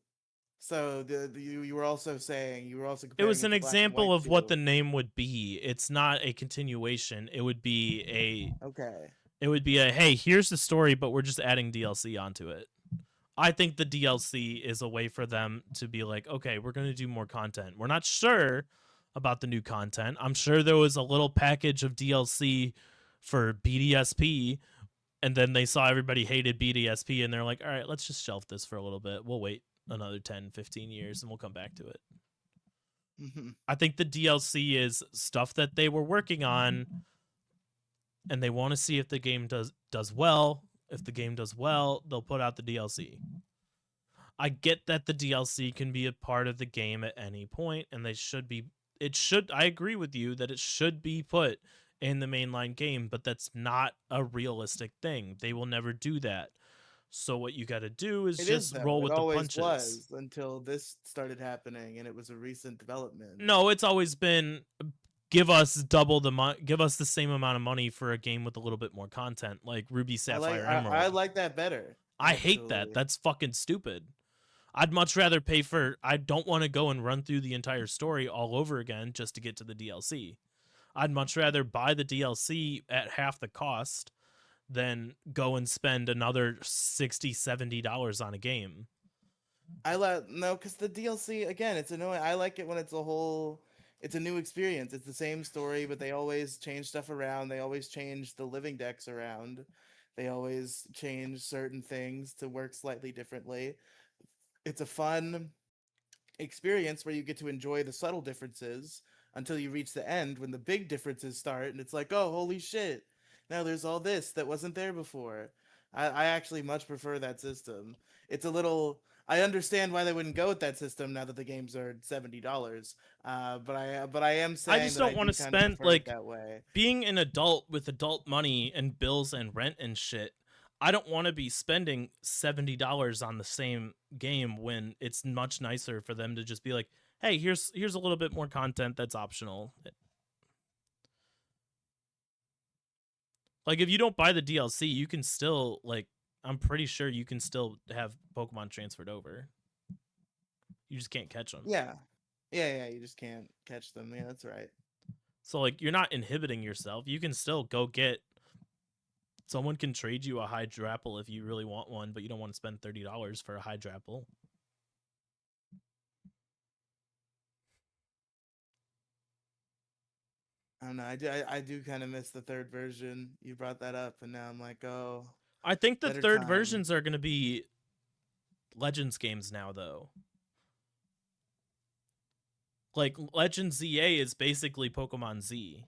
So you were also saying you were also It comparing was it an to Black and example White of what the 2. name would be. It's not a continuation. Okay. It would be a hey, here's the story, but we're just adding DLC onto it. I think the DLC is a way for them to be like, okay, we're going to do more content. We're not sure about the new content. I'm sure there was a little package of DLC for BDSP, and then they saw everybody hated BDSP, and they're like, all right, let's just shelf this for a little bit. We'll wait another 10, 15 years, and we'll come back to it. Hmm. I think the DLC is stuff that they were working on, and they want to see if the game does well. If the game does well, they'll put out the DLC. I get that the DLC can be a part of the game at any point, and they should be. It should. I agree with you that it should be put in the mainline game, but that's not a realistic thing. They will never do that. So what you got to do is It is just though. roll It with the always punches. was until this started happening, and it was a recent development. No, it's always been give us the same amount of money for a game with a little bit more content, like Ruby, Sapphire, I Emerald. like that better, I hate that. actually. That's fucking stupid. I'd much rather pay for. I don't want to go and run through the entire story all over again just to get to the DLC. I'd much rather buy the DLC at half the cost than go and spend another $60, $70 on a game. I like no, because the DLC again, it's annoying. I like it when it's a new experience. It's the same story, but they always change stuff around. They always change the living decks around. They always change certain things to work slightly differently. It's a fun experience where you get to enjoy the subtle differences until you reach the end when the big differences start, and it's like, oh, holy shit! Now there's all this that wasn't there before. I actually much prefer that system. It's a little. I understand why they wouldn't go with that system now that the games are $70. But I am I saying just that I don't want to do kind of spend prefer it like that way. being an adult with adult money and bills and rent and shit. I don't want to be spending $70 on the same game when it's much nicer for them to just be like, "Hey, here's a little bit more content that's optional." Like if you don't buy the DLC, you can still like I'm pretty sure you can still have Pokemon transferred over. You just can't catch them. Yeah, yeah. You just can't catch them. Yeah, that's right. So like you're not inhibiting yourself. You can still go get someone can trade you a Hydrapple if you really want one, but you don't want to spend $30 for a Hydrapple. I don't know. I do kind of miss the third version. You brought that up, and now I'm like, oh, I think the better third time. versions are going to be Legends games now, though. Like Legends ZA is basically Pokemon Z.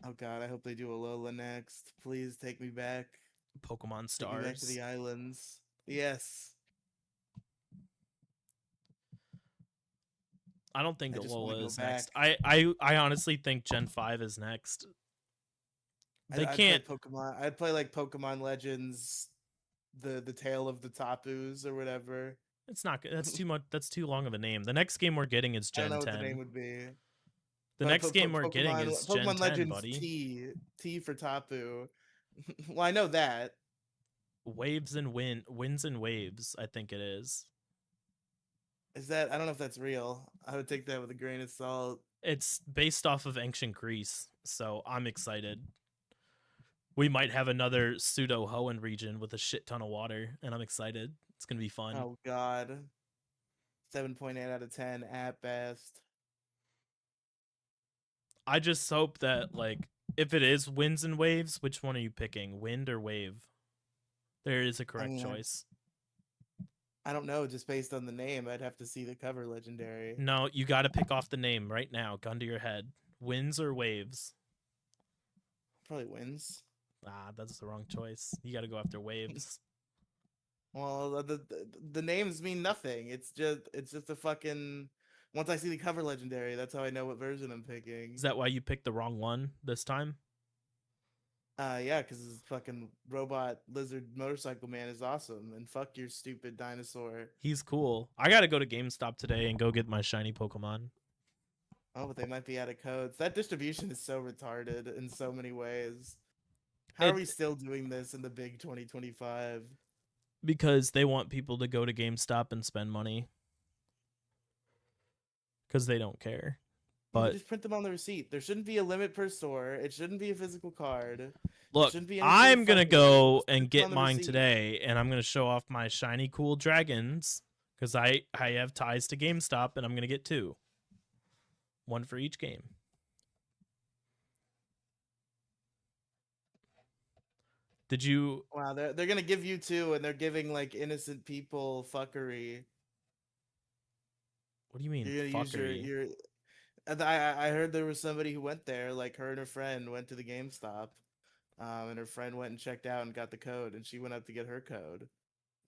Oh God, I hope they do Alola next. Please take me back. Pokemon Take me back to Stars. the islands. Yes. I don't think I just want to Alola go is next. back. I honestly think Gen 5 is next. They I'd play can't. Pokemon. I'd play like Pokemon Legends, the Tale of the Tapus or whatever. It's not good. That's too much. That's too long of a name. The next game we're getting is I don't Gen know what the name 10. would be. The But next game we're getting is Gen Pokemon 10, Legends buddy. T for Tapu. Well, I know that. Waves and winds and waves, I think it is. Is that? I don't know if that's real. I would take that with a grain of salt. It's based off of ancient Greece, so I'm excited. We might have another pseudo Hoenn region with a shit ton of water, and I'm excited. It's gonna be fun. Oh God. 7.8 out of 10 at best. I just hope that, like, if it is winds and waves, which one are you picking? Wind or wave? There is a I correct mean, choice. I don't know. Just based on the name, I'd have to see the cover legendary. No, you gotta pick off the name right now. Gun to your head. Winds or waves? Probably wins. Ah, that's the wrong choice. You gotta go after waves. Well, the names mean nothing. It's just a fucking. Once I see the cover legendary, that's how I know what version I'm picking. Is that why you picked the wrong one this time? Yeah, because this fucking robot lizard motorcycle man is awesome, and fuck your stupid dinosaur. He's cool. I gotta go to GameStop today and go get my shiny Pokemon. Oh, but they might be out of codes. That distribution is so retarded in so many ways. How are It we still doing this in the big 2025? because they want people to go to GameStop and spend money because they don't care. Yeah, But just print them on the receipt. There shouldn't be a limit per store. It shouldn't be a physical card. There look, shouldn't be anything I'm gonna fucking with it. go Just and print them get on the mine receipt. today, and I'm gonna show off my shiny cool dragons because I have ties to GameStop, and I'm gonna get 2, one for each game. Did you? Wow, they're gonna give you 2, and they're giving like innocent people fuckery. What do you mean You're gonna use fuckery? your. I heard there was somebody who went there, like her and her friend went to the GameStop, and her friend went and checked out and got the code, and she went up to get her code,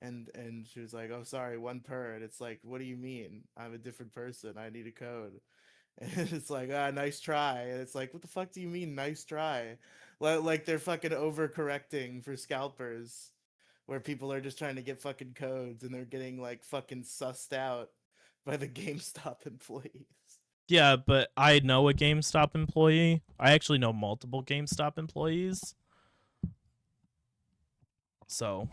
and she was like, "Oh, sorry, one per." And it's like, "What do you mean? I'm a different person. I need a code." And it's like, "Ah, nice try." And it's like, "What the fuck do you mean, nice try?" Like they're fucking overcorrecting for scalpers, where people are just trying to get fucking codes and they're getting like fucking sussed out by the GameStop employees. Yeah, but I know a GameStop employee. I actually know multiple GameStop employees. So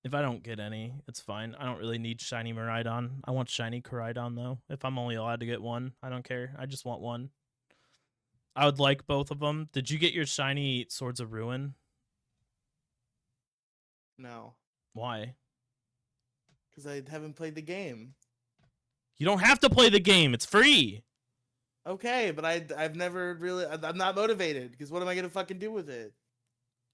if I don't get any, it's fine. I don't really need shiny Miraidon. I want shiny Koraidon though. If I'm only allowed to get one, I don't care. I just want one. I would like both of them. Did you get your shiny Swords of Ruin? No, Why? because I haven't played the game. You don't have to play the game. It's free. Okay, but I've never really. I'm not motivated because what am I gonna fucking do with it?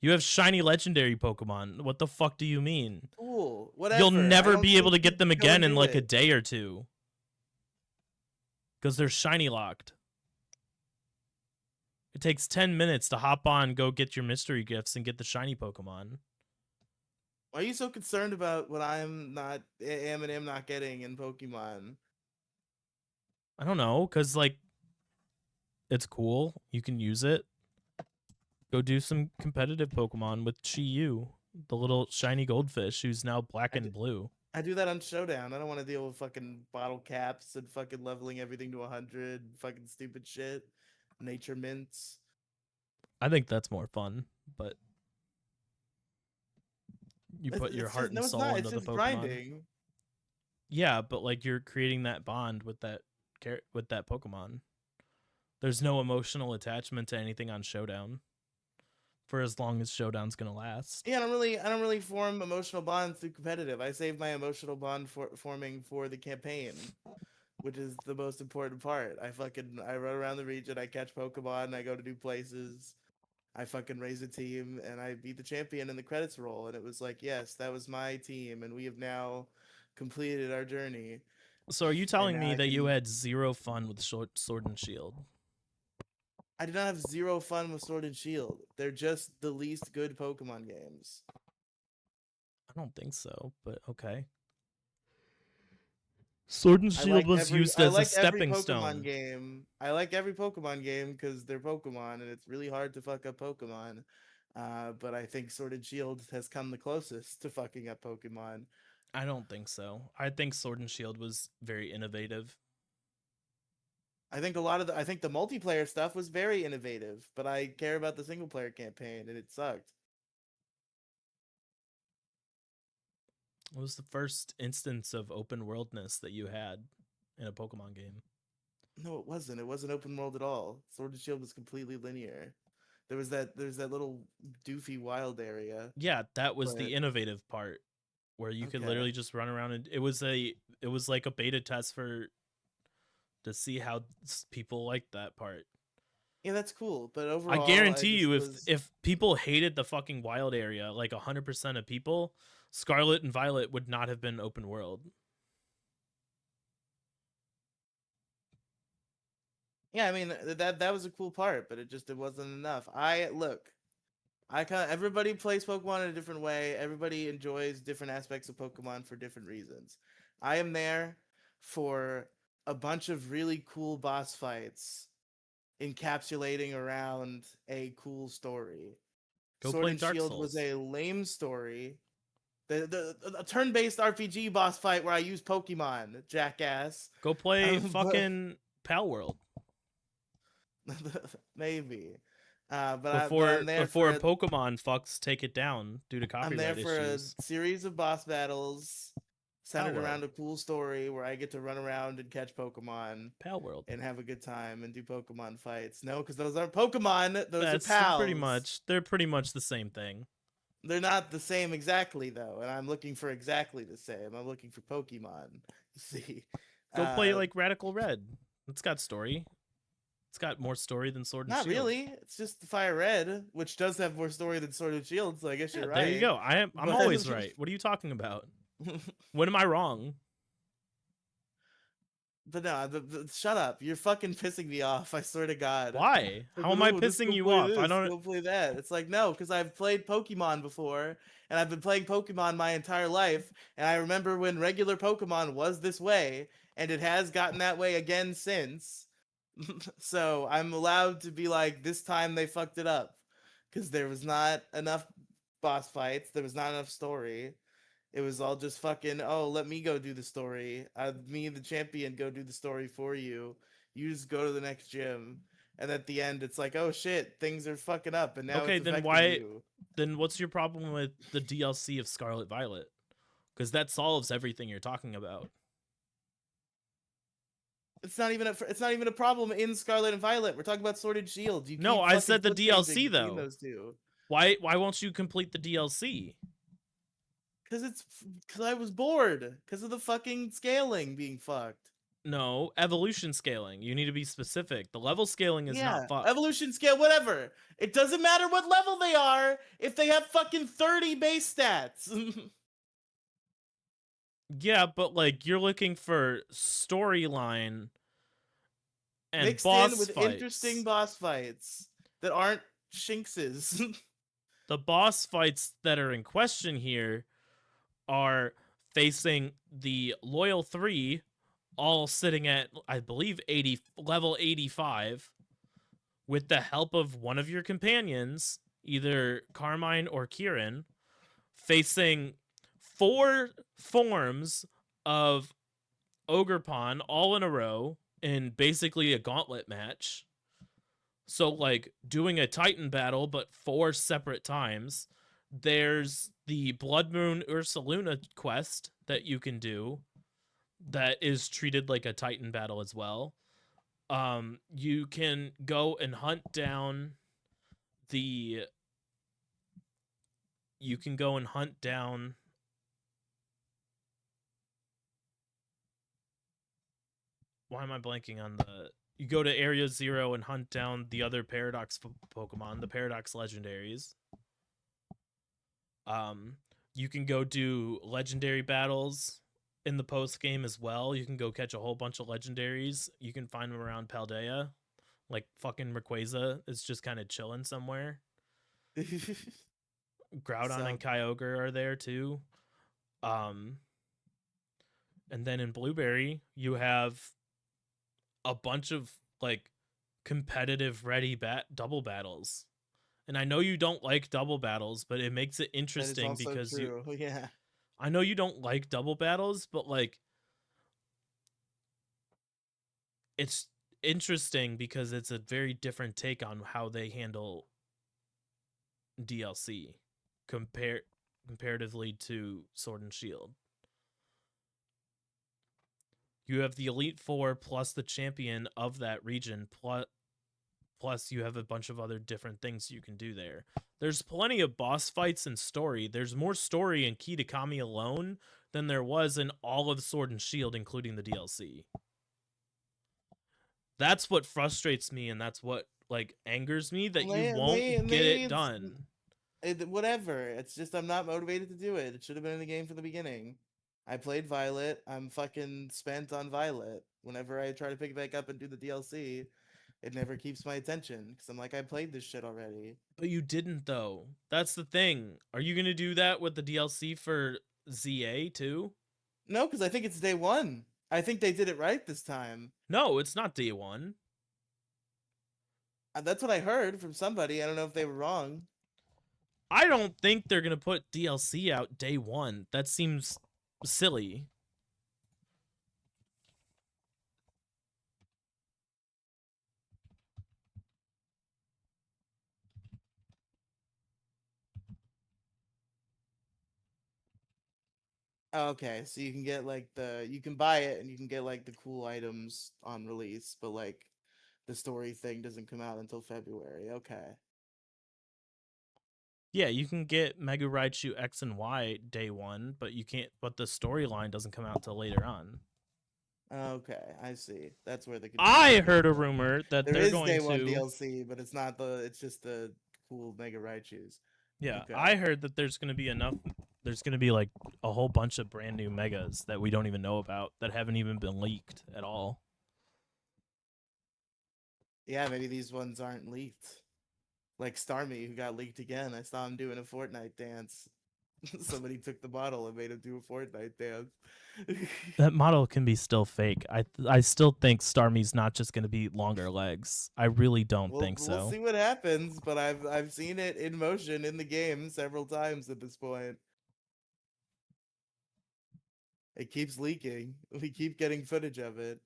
You have shiny legendary Pokemon. What the fuck do you mean? Cool, whatever. You'll I never don't be able to need get them go again and in do like a it. day or two. Because they're shiny locked. It takes 10 minutes to hop on, go get your mystery gifts, and get the shiny Pokemon. Why are you so concerned about what I'm not am and am not getting in Pokemon? I don't know, because, like, it's cool. You can use it. Go do some competitive Pokemon with Chi-Yu, the little shiny goldfish who's now black I and blue. I do that on Showdown. I don't want to deal with fucking bottle caps and fucking leveling everything to 100, fucking stupid shit. Nature mints. I think that's more fun, but you put your It's just heart and no, it's soul not. into It's the just Pokemon. grinding. Yeah, but like you're creating that bond with that Pokemon. There's no emotional attachment to anything on Showdown for as long as Showdown's gonna last. Yeah, I don't really form emotional bonds through competitive. I save my emotional bond for forming for the campaign, which is the most important part. I run around the region, I catch Pokemon, I go to new places, I fucking raise a team, and I beat the champion, and the credits roll. And it was like, yes, that was my team, and we have now completed our journey. So are you And telling now me I that you can. had zero fun with Sword and Shield? I did not have zero fun with Sword and Shield. They're just the least good Pokemon games. I don't think so, but okay. Sword and Shield was used I as a like every stepping Pokemon stone. game. I like every Pokemon game because they're Pokemon, and it's really hard to fuck up Pokemon. But I think Sword and Shield has come the closest to fucking up Pokemon. I don't think so. I think Sword and Shield was very innovative. I think I think the multiplayer stuff was very innovative, but I care about the single player campaign, and it sucked. It was the first instance of open worldness that you had in a Pokemon game. No, it wasn't. It wasn't open world at all. Sword and Shield was completely linear. There's that little doofy wild area, Yeah, that was but the innovative part where you could okay. literally just run around, and it was like a beta test for to see how people liked that part. Yeah, that's cool. But I overall, I guarantee just you, was if people hated the fucking wild area, like 100% of people, Scarlet and Violet would not have been open world. yeah. I mean that was a cool part, but it wasn't enough. I look. I kind of everybody plays Pokemon in a different way. Everybody enjoys different aspects of Pokemon for different reasons. I am there for a bunch of really cool boss fights encapsulating around a cool story. Go Sword play and Dark Shield was Souls. a lame story. A turn-based RPG boss fight where I use Pokemon, jackass. Go play But fucking Pal World maybe. But before Pokemon fucks take it down due to I'm there copyright for a issues. series of boss battles Pal centered World. around a cool story where I get to run around and catch Pokemon Pal World. and have a good time and do Pokemon fights. No, because those aren't Pokemon; those are That's pretty pals. much. They're pretty much the same thing. They're not the same exactly though, and I'm looking for exactly the same. I'm looking for Pokemon. You see, Go play uh, like Radical Red. It's got story. It's got more story than Sword and not Shield. really. It's just Fire Red, which does have more story than Sword and Shield. So I guess Yeah, you're there you right. go. I'm But always right. What are you talking about? When am I wrong? but no, shut up. You're fucking pissing me off. I swear to God. Why? Like, How am I oh, just pissing go you play off? I this, don't. go play that. It's like, no, because I've played Pokemon before, and I've been playing Pokemon my entire life, and I remember when regular Pokemon was this way, and it has gotten that way again since. So I'm allowed to be like, this time they fucked it up. Because there was not enough boss fights, there was not enough story. It was all just fucking, oh, let me go do the story. Me, the champion, go do the story for you. You just go to the next gym. And at the end, it's like, oh shit, things are fucking up, and now Okay, it's then affecting why? you. Then what's your problem with the DLC of Scarlet Violet? Because that solves everything you're talking about. It's not even a problem in Scarlet and Violet. We're talking about Sword and Shield. You No, keep I fucking said the flip changing DLC between though. those two. Why won't you complete the DLC? Because I was bored. Because of the fucking scaling being fucked. No, evolution scaling. You need to be specific. The level scaling is not Yeah, fucked. evolution scale, whatever. It doesn't matter what level they are if they have fucking 30 base stats. Yeah, but like you're looking for storyline and Mixed in boss with interesting fights. boss fights that aren't Shinxes. The boss fights that are in question here are facing the Loyal 3, all sitting at, I believe, level 85, with the help of one of your companions, either Carmine or Kieran, facing 4 forms of Ogerpon all in a row in basically a gauntlet match. So, like, doing a Titan battle, but 4 separate times. There's the Blood Moon Ursaluna quest that you can do that is treated like a Titan battle as well. You can go and hunt down the. You can go and hunt down. Why am I blanking on the? You go to Area 0 and hunt down the other Paradox Pokemon, the Paradox Legendaries. Um, you can go do legendary battles in the post game as well. You can go catch a whole bunch of legendaries. You can find them around Paldea. Like fucking Rayquaza is just kind of chilling somewhere. Groudon So and Kyogre are there too. Um, and then in Blueberry, you have a bunch of like competitive ready double battles. And I know you don't like double battles, but it makes it That is interesting also because you true. Yeah. I know you don't like double battles, but like it's interesting because it's a very different take on how they handle DLC comparatively to Sword and Shield. You have the Elite Four plus the champion of that region, plus you have a bunch of other different things you can do there. There's plenty of boss fights and story. There's more story in Kitakami alone than there was in all of Sword and Shield, including the DLC. That's what frustrates me, and that's what like angers me that you won't get it It's done. whatever. It's just I'm not motivated to do it. It should have been in the game from the beginning. I played Violet. I'm fucking spent on Violet. Whenever I try to pick it back up and do the DLC, it never keeps my attention because I'm like, I played this shit already. But you didn't though. That's the thing. Are you gonna do that with the DLC for ZA too? No, because I think it's day one. I think they did it right this time. No, it's not day one. That's what I heard from somebody. I don't know if they were wrong. I don't think they're gonna put DLC out day one. That seems silly. Okay, so you can get like you can buy it and you can get like the cool items on release, but like the story thing doesn't come out until February. Okay. Yeah, you can get Mega Raichu X and Y day one, but you can't. But the storyline doesn't come out till later on. Okay, I see. That's where the I confusion heard a comes in. rumor that There they're is going day one to. DLC, but it's not it's just the cool Mega Raichus. Yeah, Okay. I heard that there's going to be enough. There's going to be like a whole bunch of brand new megas that we don't even know about that haven't even been leaked at all. Yeah, maybe these ones aren't leaked. Like Starmie, who got leaked again. I saw him doing a Fortnite dance. Somebody took the bottle and made him do a Fortnite dance. That model can be still fake. I still think Starmie's not just going to be longer legs. I really don't think We'll so. see what happens, but I've seen it in motion in the game several times at this point. It keeps leaking. We keep getting footage of it.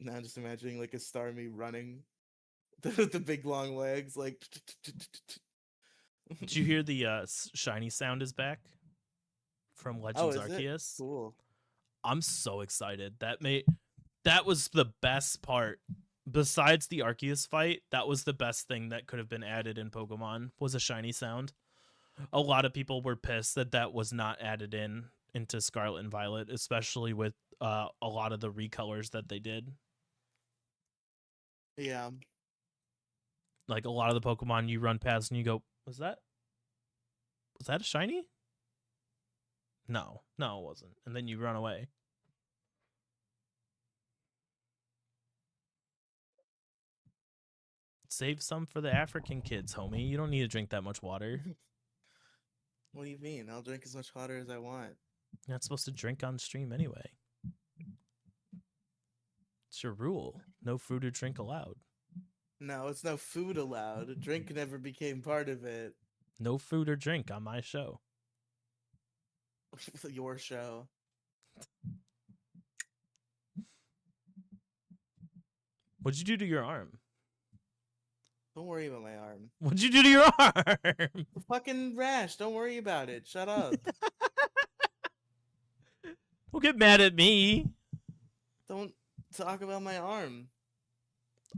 Now just imagining like a Starmie running with the big long legs, like. Did you hear the shiny sound is back from Oh, Legends is it? Arceus? Cool. I'm so excited. That was the best part. Besides the Arceus fight, that was the best thing that could have been added in Pokemon was a shiny sound. A lot of people were pissed that that was not added into Scarlet and Violet, especially with a lot of the recolors that they did. Yeah. Like a lot of the Pokemon you run past and you go, was that a shiny? No, it wasn't. And then you run away. Save some for the African kids, homie. You don't need to drink that much water. What do you mean? I'll drink as much water as I want. You're not supposed to drink on stream anyway. It's your rule. No food or drink allowed. No, it's no food allowed. A drink never became part of it. No food or drink on my show. Your show. What'd you do to your arm? Don't worry about my arm. What'd you do to your arm? The fucking rash. Don't worry about it. Shut up. Don't get mad at me. Don't talk about my arm.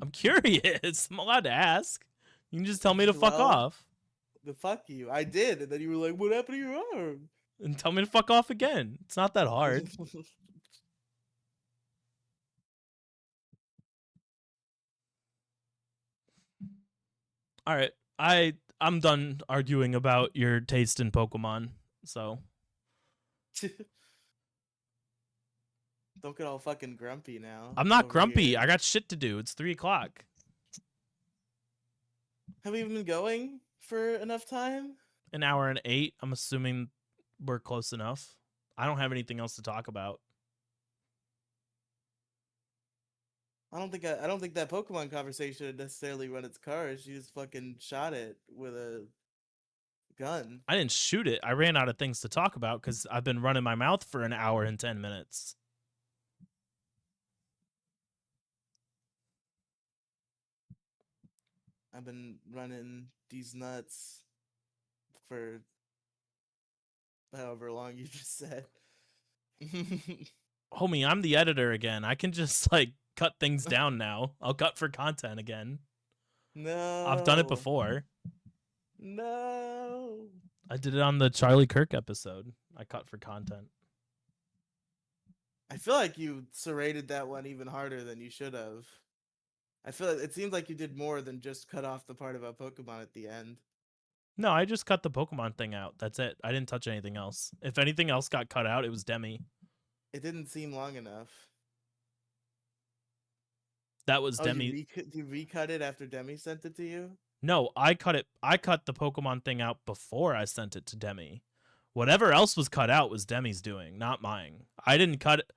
I'm curious. I'm allowed to ask. You can just tell me to fuck Well, off. the fuck you. I did, and then you were like, "What happened to your arm?" And tell me to fuck off again. It's not that hard. All right. I'm done arguing about your taste in Pokemon. So Don't get all fucking grumpy now. I'm not over grumpy. here. I got shit to do. It's 3:00. Have we even been going for enough time? An hour and 8. I'm assuming we're close enough. I don't have anything else to talk about. I don't think that Pokemon conversation had necessarily run its course. She just fucking shot it with a gun. I didn't shoot it. I ran out of things to talk about because I've been running my mouth for an hour and 10 minutes. I've been running these nuts for however long you just said. Homie, I'm the editor again. I can just like cut things down now. I'll cut for content again. I've done it No. before. No. I did it on the Charlie Kirk episode. I cut for content. I feel like you serrated that one even harder than you should have. I feel like it seems like you did more than just cut off the part about Pokemon at the end. No, I just cut the Pokemon thing out. That's it. I didn't touch anything else. If anything else got cut out, it was Demi. It didn't seem long enough. That was Oh, Demi. you recut it after Demi sent it to you? No, I cut it. I cut the Pokemon thing out before I sent it to Demi. Whatever else was cut out was Demi's doing, not mine. I didn't cut it.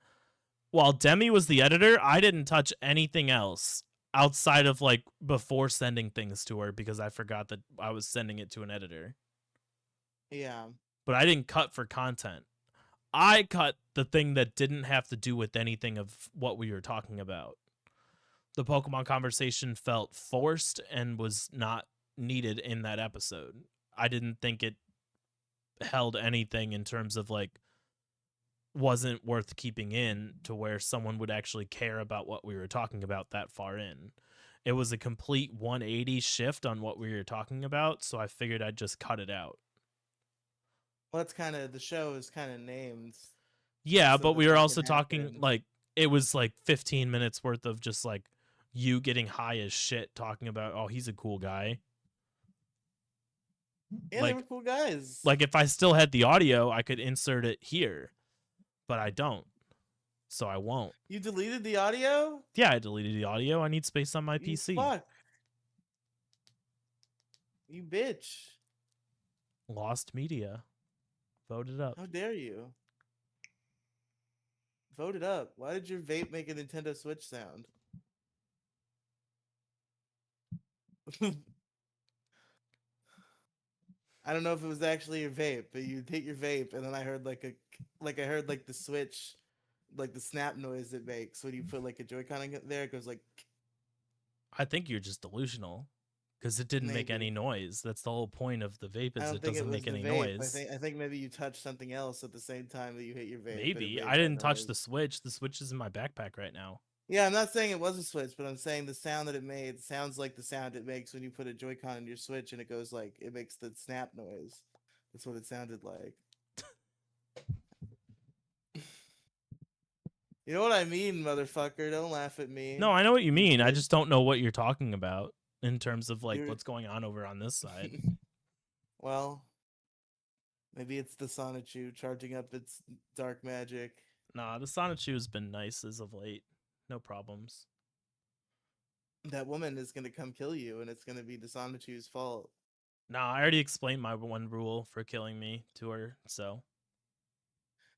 While Demi was the editor, I didn't touch anything else outside of like before sending things to her because I forgot that I was sending it to an editor. Yeah. But I didn't cut for content. I cut the thing that didn't have to do with anything of what we were talking about. The Pokemon conversation felt forced and was not needed in that episode. I didn't think it held anything in terms of like wasn't worth keeping in to where someone would actually care about what we were talking about that far in. It was a complete 180 shift on what we were talking about, so I figured I'd just cut it out. Well, that's kind of the show is kind of named Yeah, so but that we were that also can talking happen. like it was like 15 minutes worth of just like you getting high as shit talking about, oh, he's a cool guy. Yeah, they were Like cool guys. like if I still had the audio, I could insert it here, but I don't. So I won't. You deleted the audio? Yeah, I deleted the audio. I need space on my You PC. fuck. You bitch. Lost media. Vote it up. How dare you? Vote it up. Why did your vape make a Nintendo Switch sound? I don't know if it was actually your vape, but you hit your vape, and then I heard I heard like the switch, like the snap noise it makes when you put like a Joy-Con in there. It goes like I think you're just delusional because it didn't make any maybe. noise. That's the whole point of the vape I is don't it think it doesn't was make the any vape. noise. I think maybe you touched something else at the same time that you hit your vape, and it Maybe. made I that didn't touch noise. the Switch. The Switch is in my backpack right now. Yeah, I'm not saying it was a Switch, but I'm saying the sound that it made sounds like the sound it makes when you put a Joy-Con in your Switch, and it goes like it makes the snap noise. That's what it sounded like. You know what I mean, motherfucker? Don't laugh at me. No, I know what you You mean. I bitch. just don't know what you're talking about in terms of like You're what's going on over on this side. well, maybe it's the Sonichu charging up its dark magic. Nah, the Sonichu has been nice as of late. No problems. That woman is gonna come kill you, and it's gonna be the Sonichu's fault. Nah, I already explained my one rule for killing me to her, so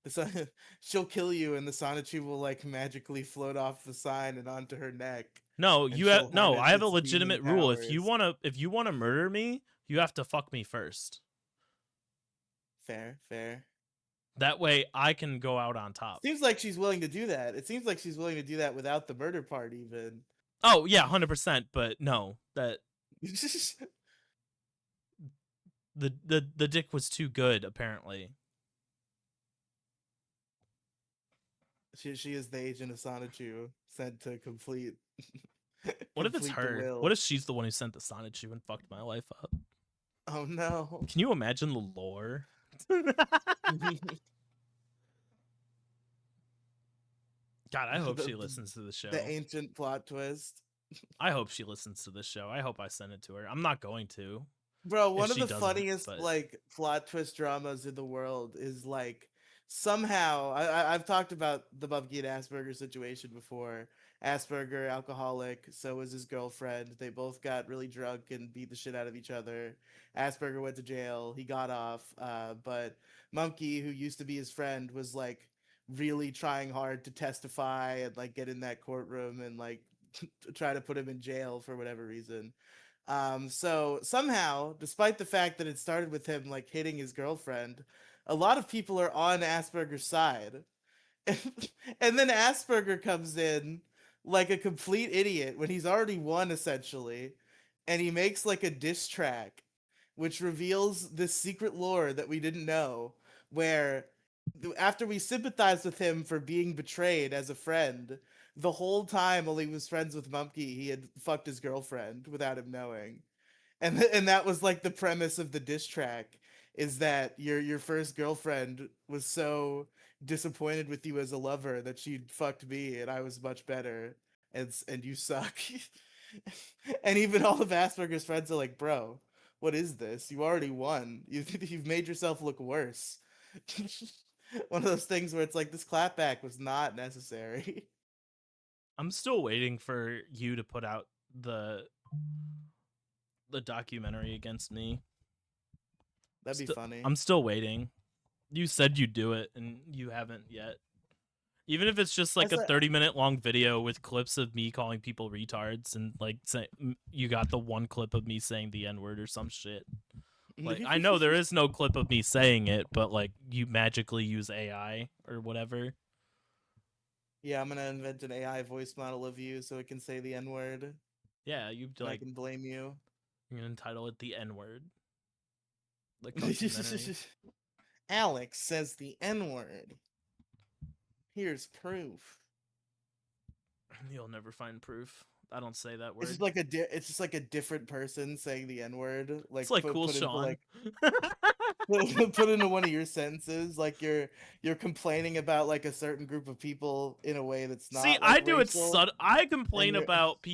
The Son- She'll kill you, and the Sonichu will like magically float off the sign and onto her neck, no, and you have she'll no. I harness have a its demon legitimate rule. powers. If you wanna murder me, you have to fuck me first. Fair, fair. That way, I can go out on top. Seems like she's willing to do that. It seems like she's willing to do that without the murder part, even. Oh yeah, 100%. But no, that the dick was too good. Apparently, she is the agent of Sonichu sent to complete what if it's complete the her? will. What if she's the one who sent the Sonichu and fucked my life up? Oh no. Can you imagine the lore? God, I hope the, she the, listens to the show. the ancient plot twist. I hope she listens to this show. I hope I send it to her. I'm not going to. Bro, If one of she the doesn't, funniest but like plot twist dramas in the world is like somehow I've talked about the Bubky and Asperger situation before. Asperger, alcoholic, so was his girlfriend. They both got really drunk and beat the shit out of each other. Asperger went to jail. He got off. But Monkey, who used to be his friend, was like really trying hard to testify and like get in that courtroom and like try to put him in jail for whatever reason. So somehow, despite the fact that it started with him like hitting his girlfriend, a lot of people are on Asperger's side. And then Asperger comes in like a complete idiot when he's already won essentially, and he makes like a diss track which reveals this secret lore that we didn't know, where after we sympathized with him for being betrayed as a friend, the whole time while he was friends with Mumkey, he had fucked his girlfriend without him knowing. And that was like the premise of the diss track, is that your first girlfriend was so disappointed with you as a lover that she fucked me and I was much better, and you suck. And even all of Asperger's friends are like, bro, what is this? You already won. You've made yourself look worse. One of those things where it's like, this clapback was not necessary. I'm still waiting for you to put out the documentary against me. That'd be funny. I'm still waiting. You said you'd do it, and you haven't yet. Even if it's just like a 30-minute long video with clips of me calling people retards, and like you got the one clip of me saying the N-word or some shit. Like, I know there is no clip of me saying it, but like you magically use AI or whatever. Yeah, I'm gonna invent an AI voice model of you so it can say the N-word. Yeah, you I like can blame you. you're gonna entitle it the N-word. The documentary. Alex says the N-word. Here's proof. You'll never find proof. I don't say that word. It's just like a different person saying the N-word. Like it's like Cool put into Sean. like put into one of your sentences. Like you're complaining about like a certain group of people in a way that's not. See, like, I do racial, it. I complain about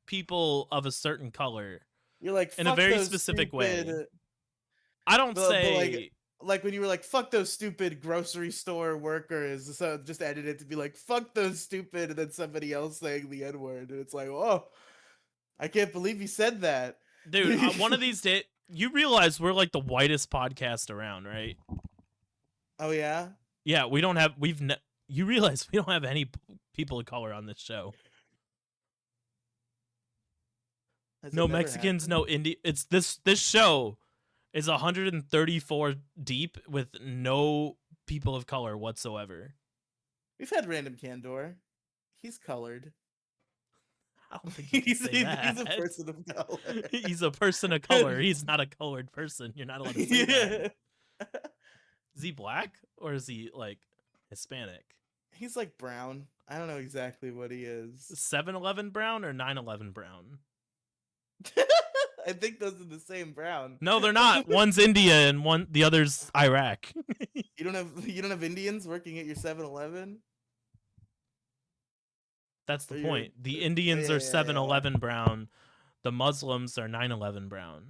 people of a certain color. You're like, in a fuck very those specific stupid, way. I don't but say like when you were like, fuck those stupid grocery store workers. So just edit it to be like, fuck those stupid, and then somebody else saying the N-word, and it's like, oh, I can't believe you said that. Dude, one of these days, you realize we're like the whitest podcast around, right? Oh yeah? Yeah, we don't have, you realize we don't have any people of color on this show. No Mexicans, no it's this show is 134 deep with no people of color whatsoever. We've had Random Candor. He's colored. I don't think you can say that. He's a person of color. He's a person of color. He's not a colored person. You're not allowed to say that. Is he black or is he like Hispanic? He's like brown. I don't know exactly what he is. 7-Eleven brown or 9/11 brown? I think those are the same brown. No, they're not. One's India and the other's Iraq. You don't have Indians working at your 7-Eleven? That's the point. The Indians are 7-Eleven brown. The Muslims are 9/11 brown.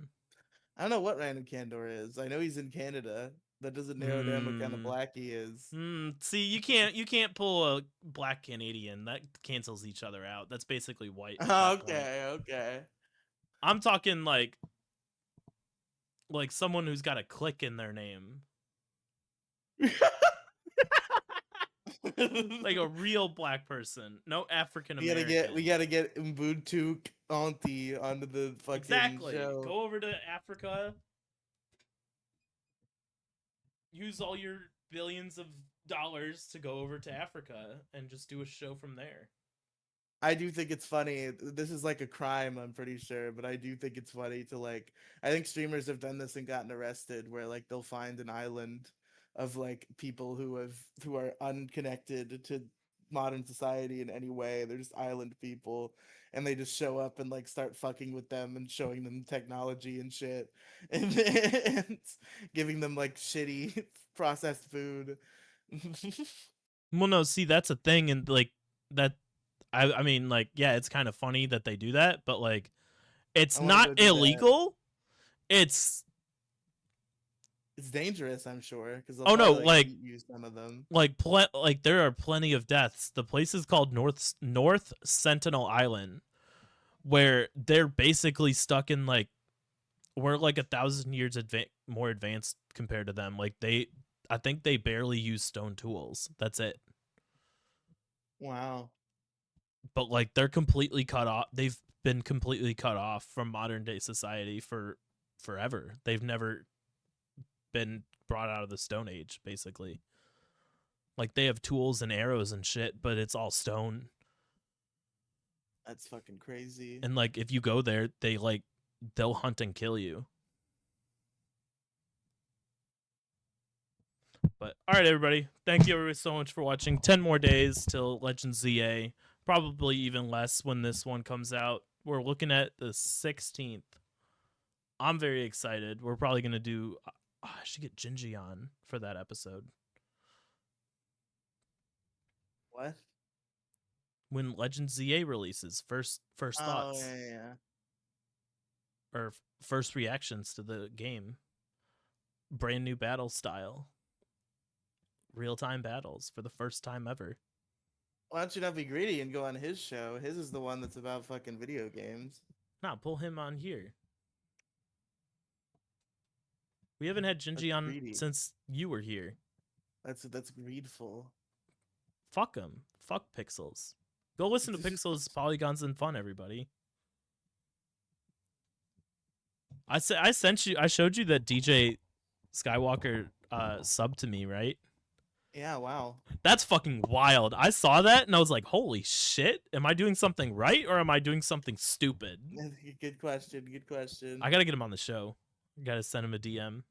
I don't know what Random Candor is. I know he's in Canada. That doesn't narrow down what kind of black he is. See, you can't pull a black Canadian. That cancels each other out. That's basically white. Okay. I'm talking like someone who's got a click in their name. Like a real black person, no African American. We gotta get Ubuntu Auntie onto the fucking show. Go over to Africa. Use all your billions of dollars to go over to Africa and just do a show from there. I do think it's funny. This is like a crime, I'm pretty sure, but I do think it's funny to like. I think streamers have done this and gotten arrested, where like they'll find an island of like people who are unconnected to modern society in any way. They're just island people, and they just show up and like start fucking with them and showing them technology and shit, and giving them like shitty processed food. Well, no, see, that's a thing, and like that. I mean, like, yeah, it's kind of funny that they do that, but like, it's not illegal. It's dangerous, I'm sure, because like use some of them. Like there are plenty of deaths. The place is called North Sentinel Island, where they're basically stuck in like we're like 1,000 years more advanced compared to them. Like I think they barely use stone tools. That's it. Wow. but like they're completely cut off. They've been completely cut off from modern day society for forever. They've never been brought out of the Stone Age, basically. Like they have tools and arrows and shit, but it's all stone. That's fucking crazy. And like if you go there, they'll hunt and kill you. But all right, everybody. Thank you everybody so much for watching. 10 more days till Legends ZA. Probably even less when this one comes out. We're looking at the 16th. I'm very excited. We're probably gonna do. I should get Gingy on for that episode. What? When Legends ZA releases, first Oh, thoughts yeah. or first reactions to the game. Brand new battle style. Real-time battles for the first time ever. Why don't you not be greedy and go on his show? His is the one that's about fucking video games. Nah, pull him on here. We haven't had Gingy That's on greedy. since you were here. That's greedful. Fuck him. Fuck Pixels. Go listen to Pixels, Polygons, and Fun, everybody. I showed you that DJ Skywalker subbed to me, right? Yeah, wow. That's fucking wild. I saw that and I was like, holy shit. Am I doing something right or am I doing something stupid? Good question. Good question. I gotta get him on the show. I gotta send him a DM.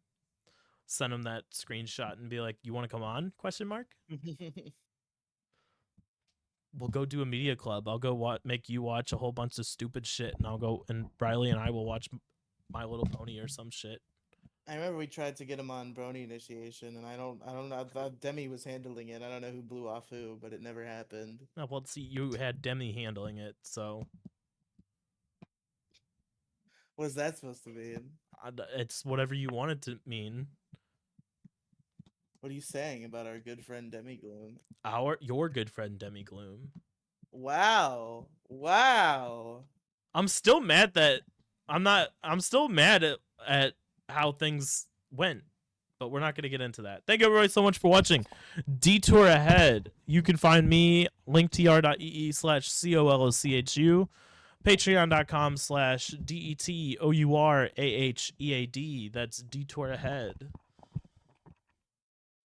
Send him that screenshot and be like, you wanna come on? Question mark? We'll go do a media club. I'll go make you watch a whole bunch of stupid shit, and I'll go and Riely and I will watch My Little Pony or some shit. I remember we tried to get him on Brony Initiation, and I don't know. I thought Demi was handling it. I don't know who blew off who, but it never happened. No, well, see, you had Demi handling it, so What is that supposed to mean? it's whatever you want it to mean. What are you saying about our good friend Demi Gloom? Your good friend Demi Gloom. Wow. Wow. I'm still mad that I'm still mad at how things went, but we're not going to get into that. Thank you everybody so much for watching. Detour ahead. You can find me linktr.ee/COLOCHU, patreon.com/DETOURAHEAD. That's Detour ahead.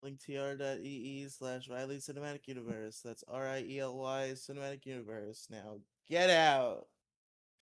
linktr.ee/Riely Cinematic Universe. That's RIELY Cinematic Universe. Now get out.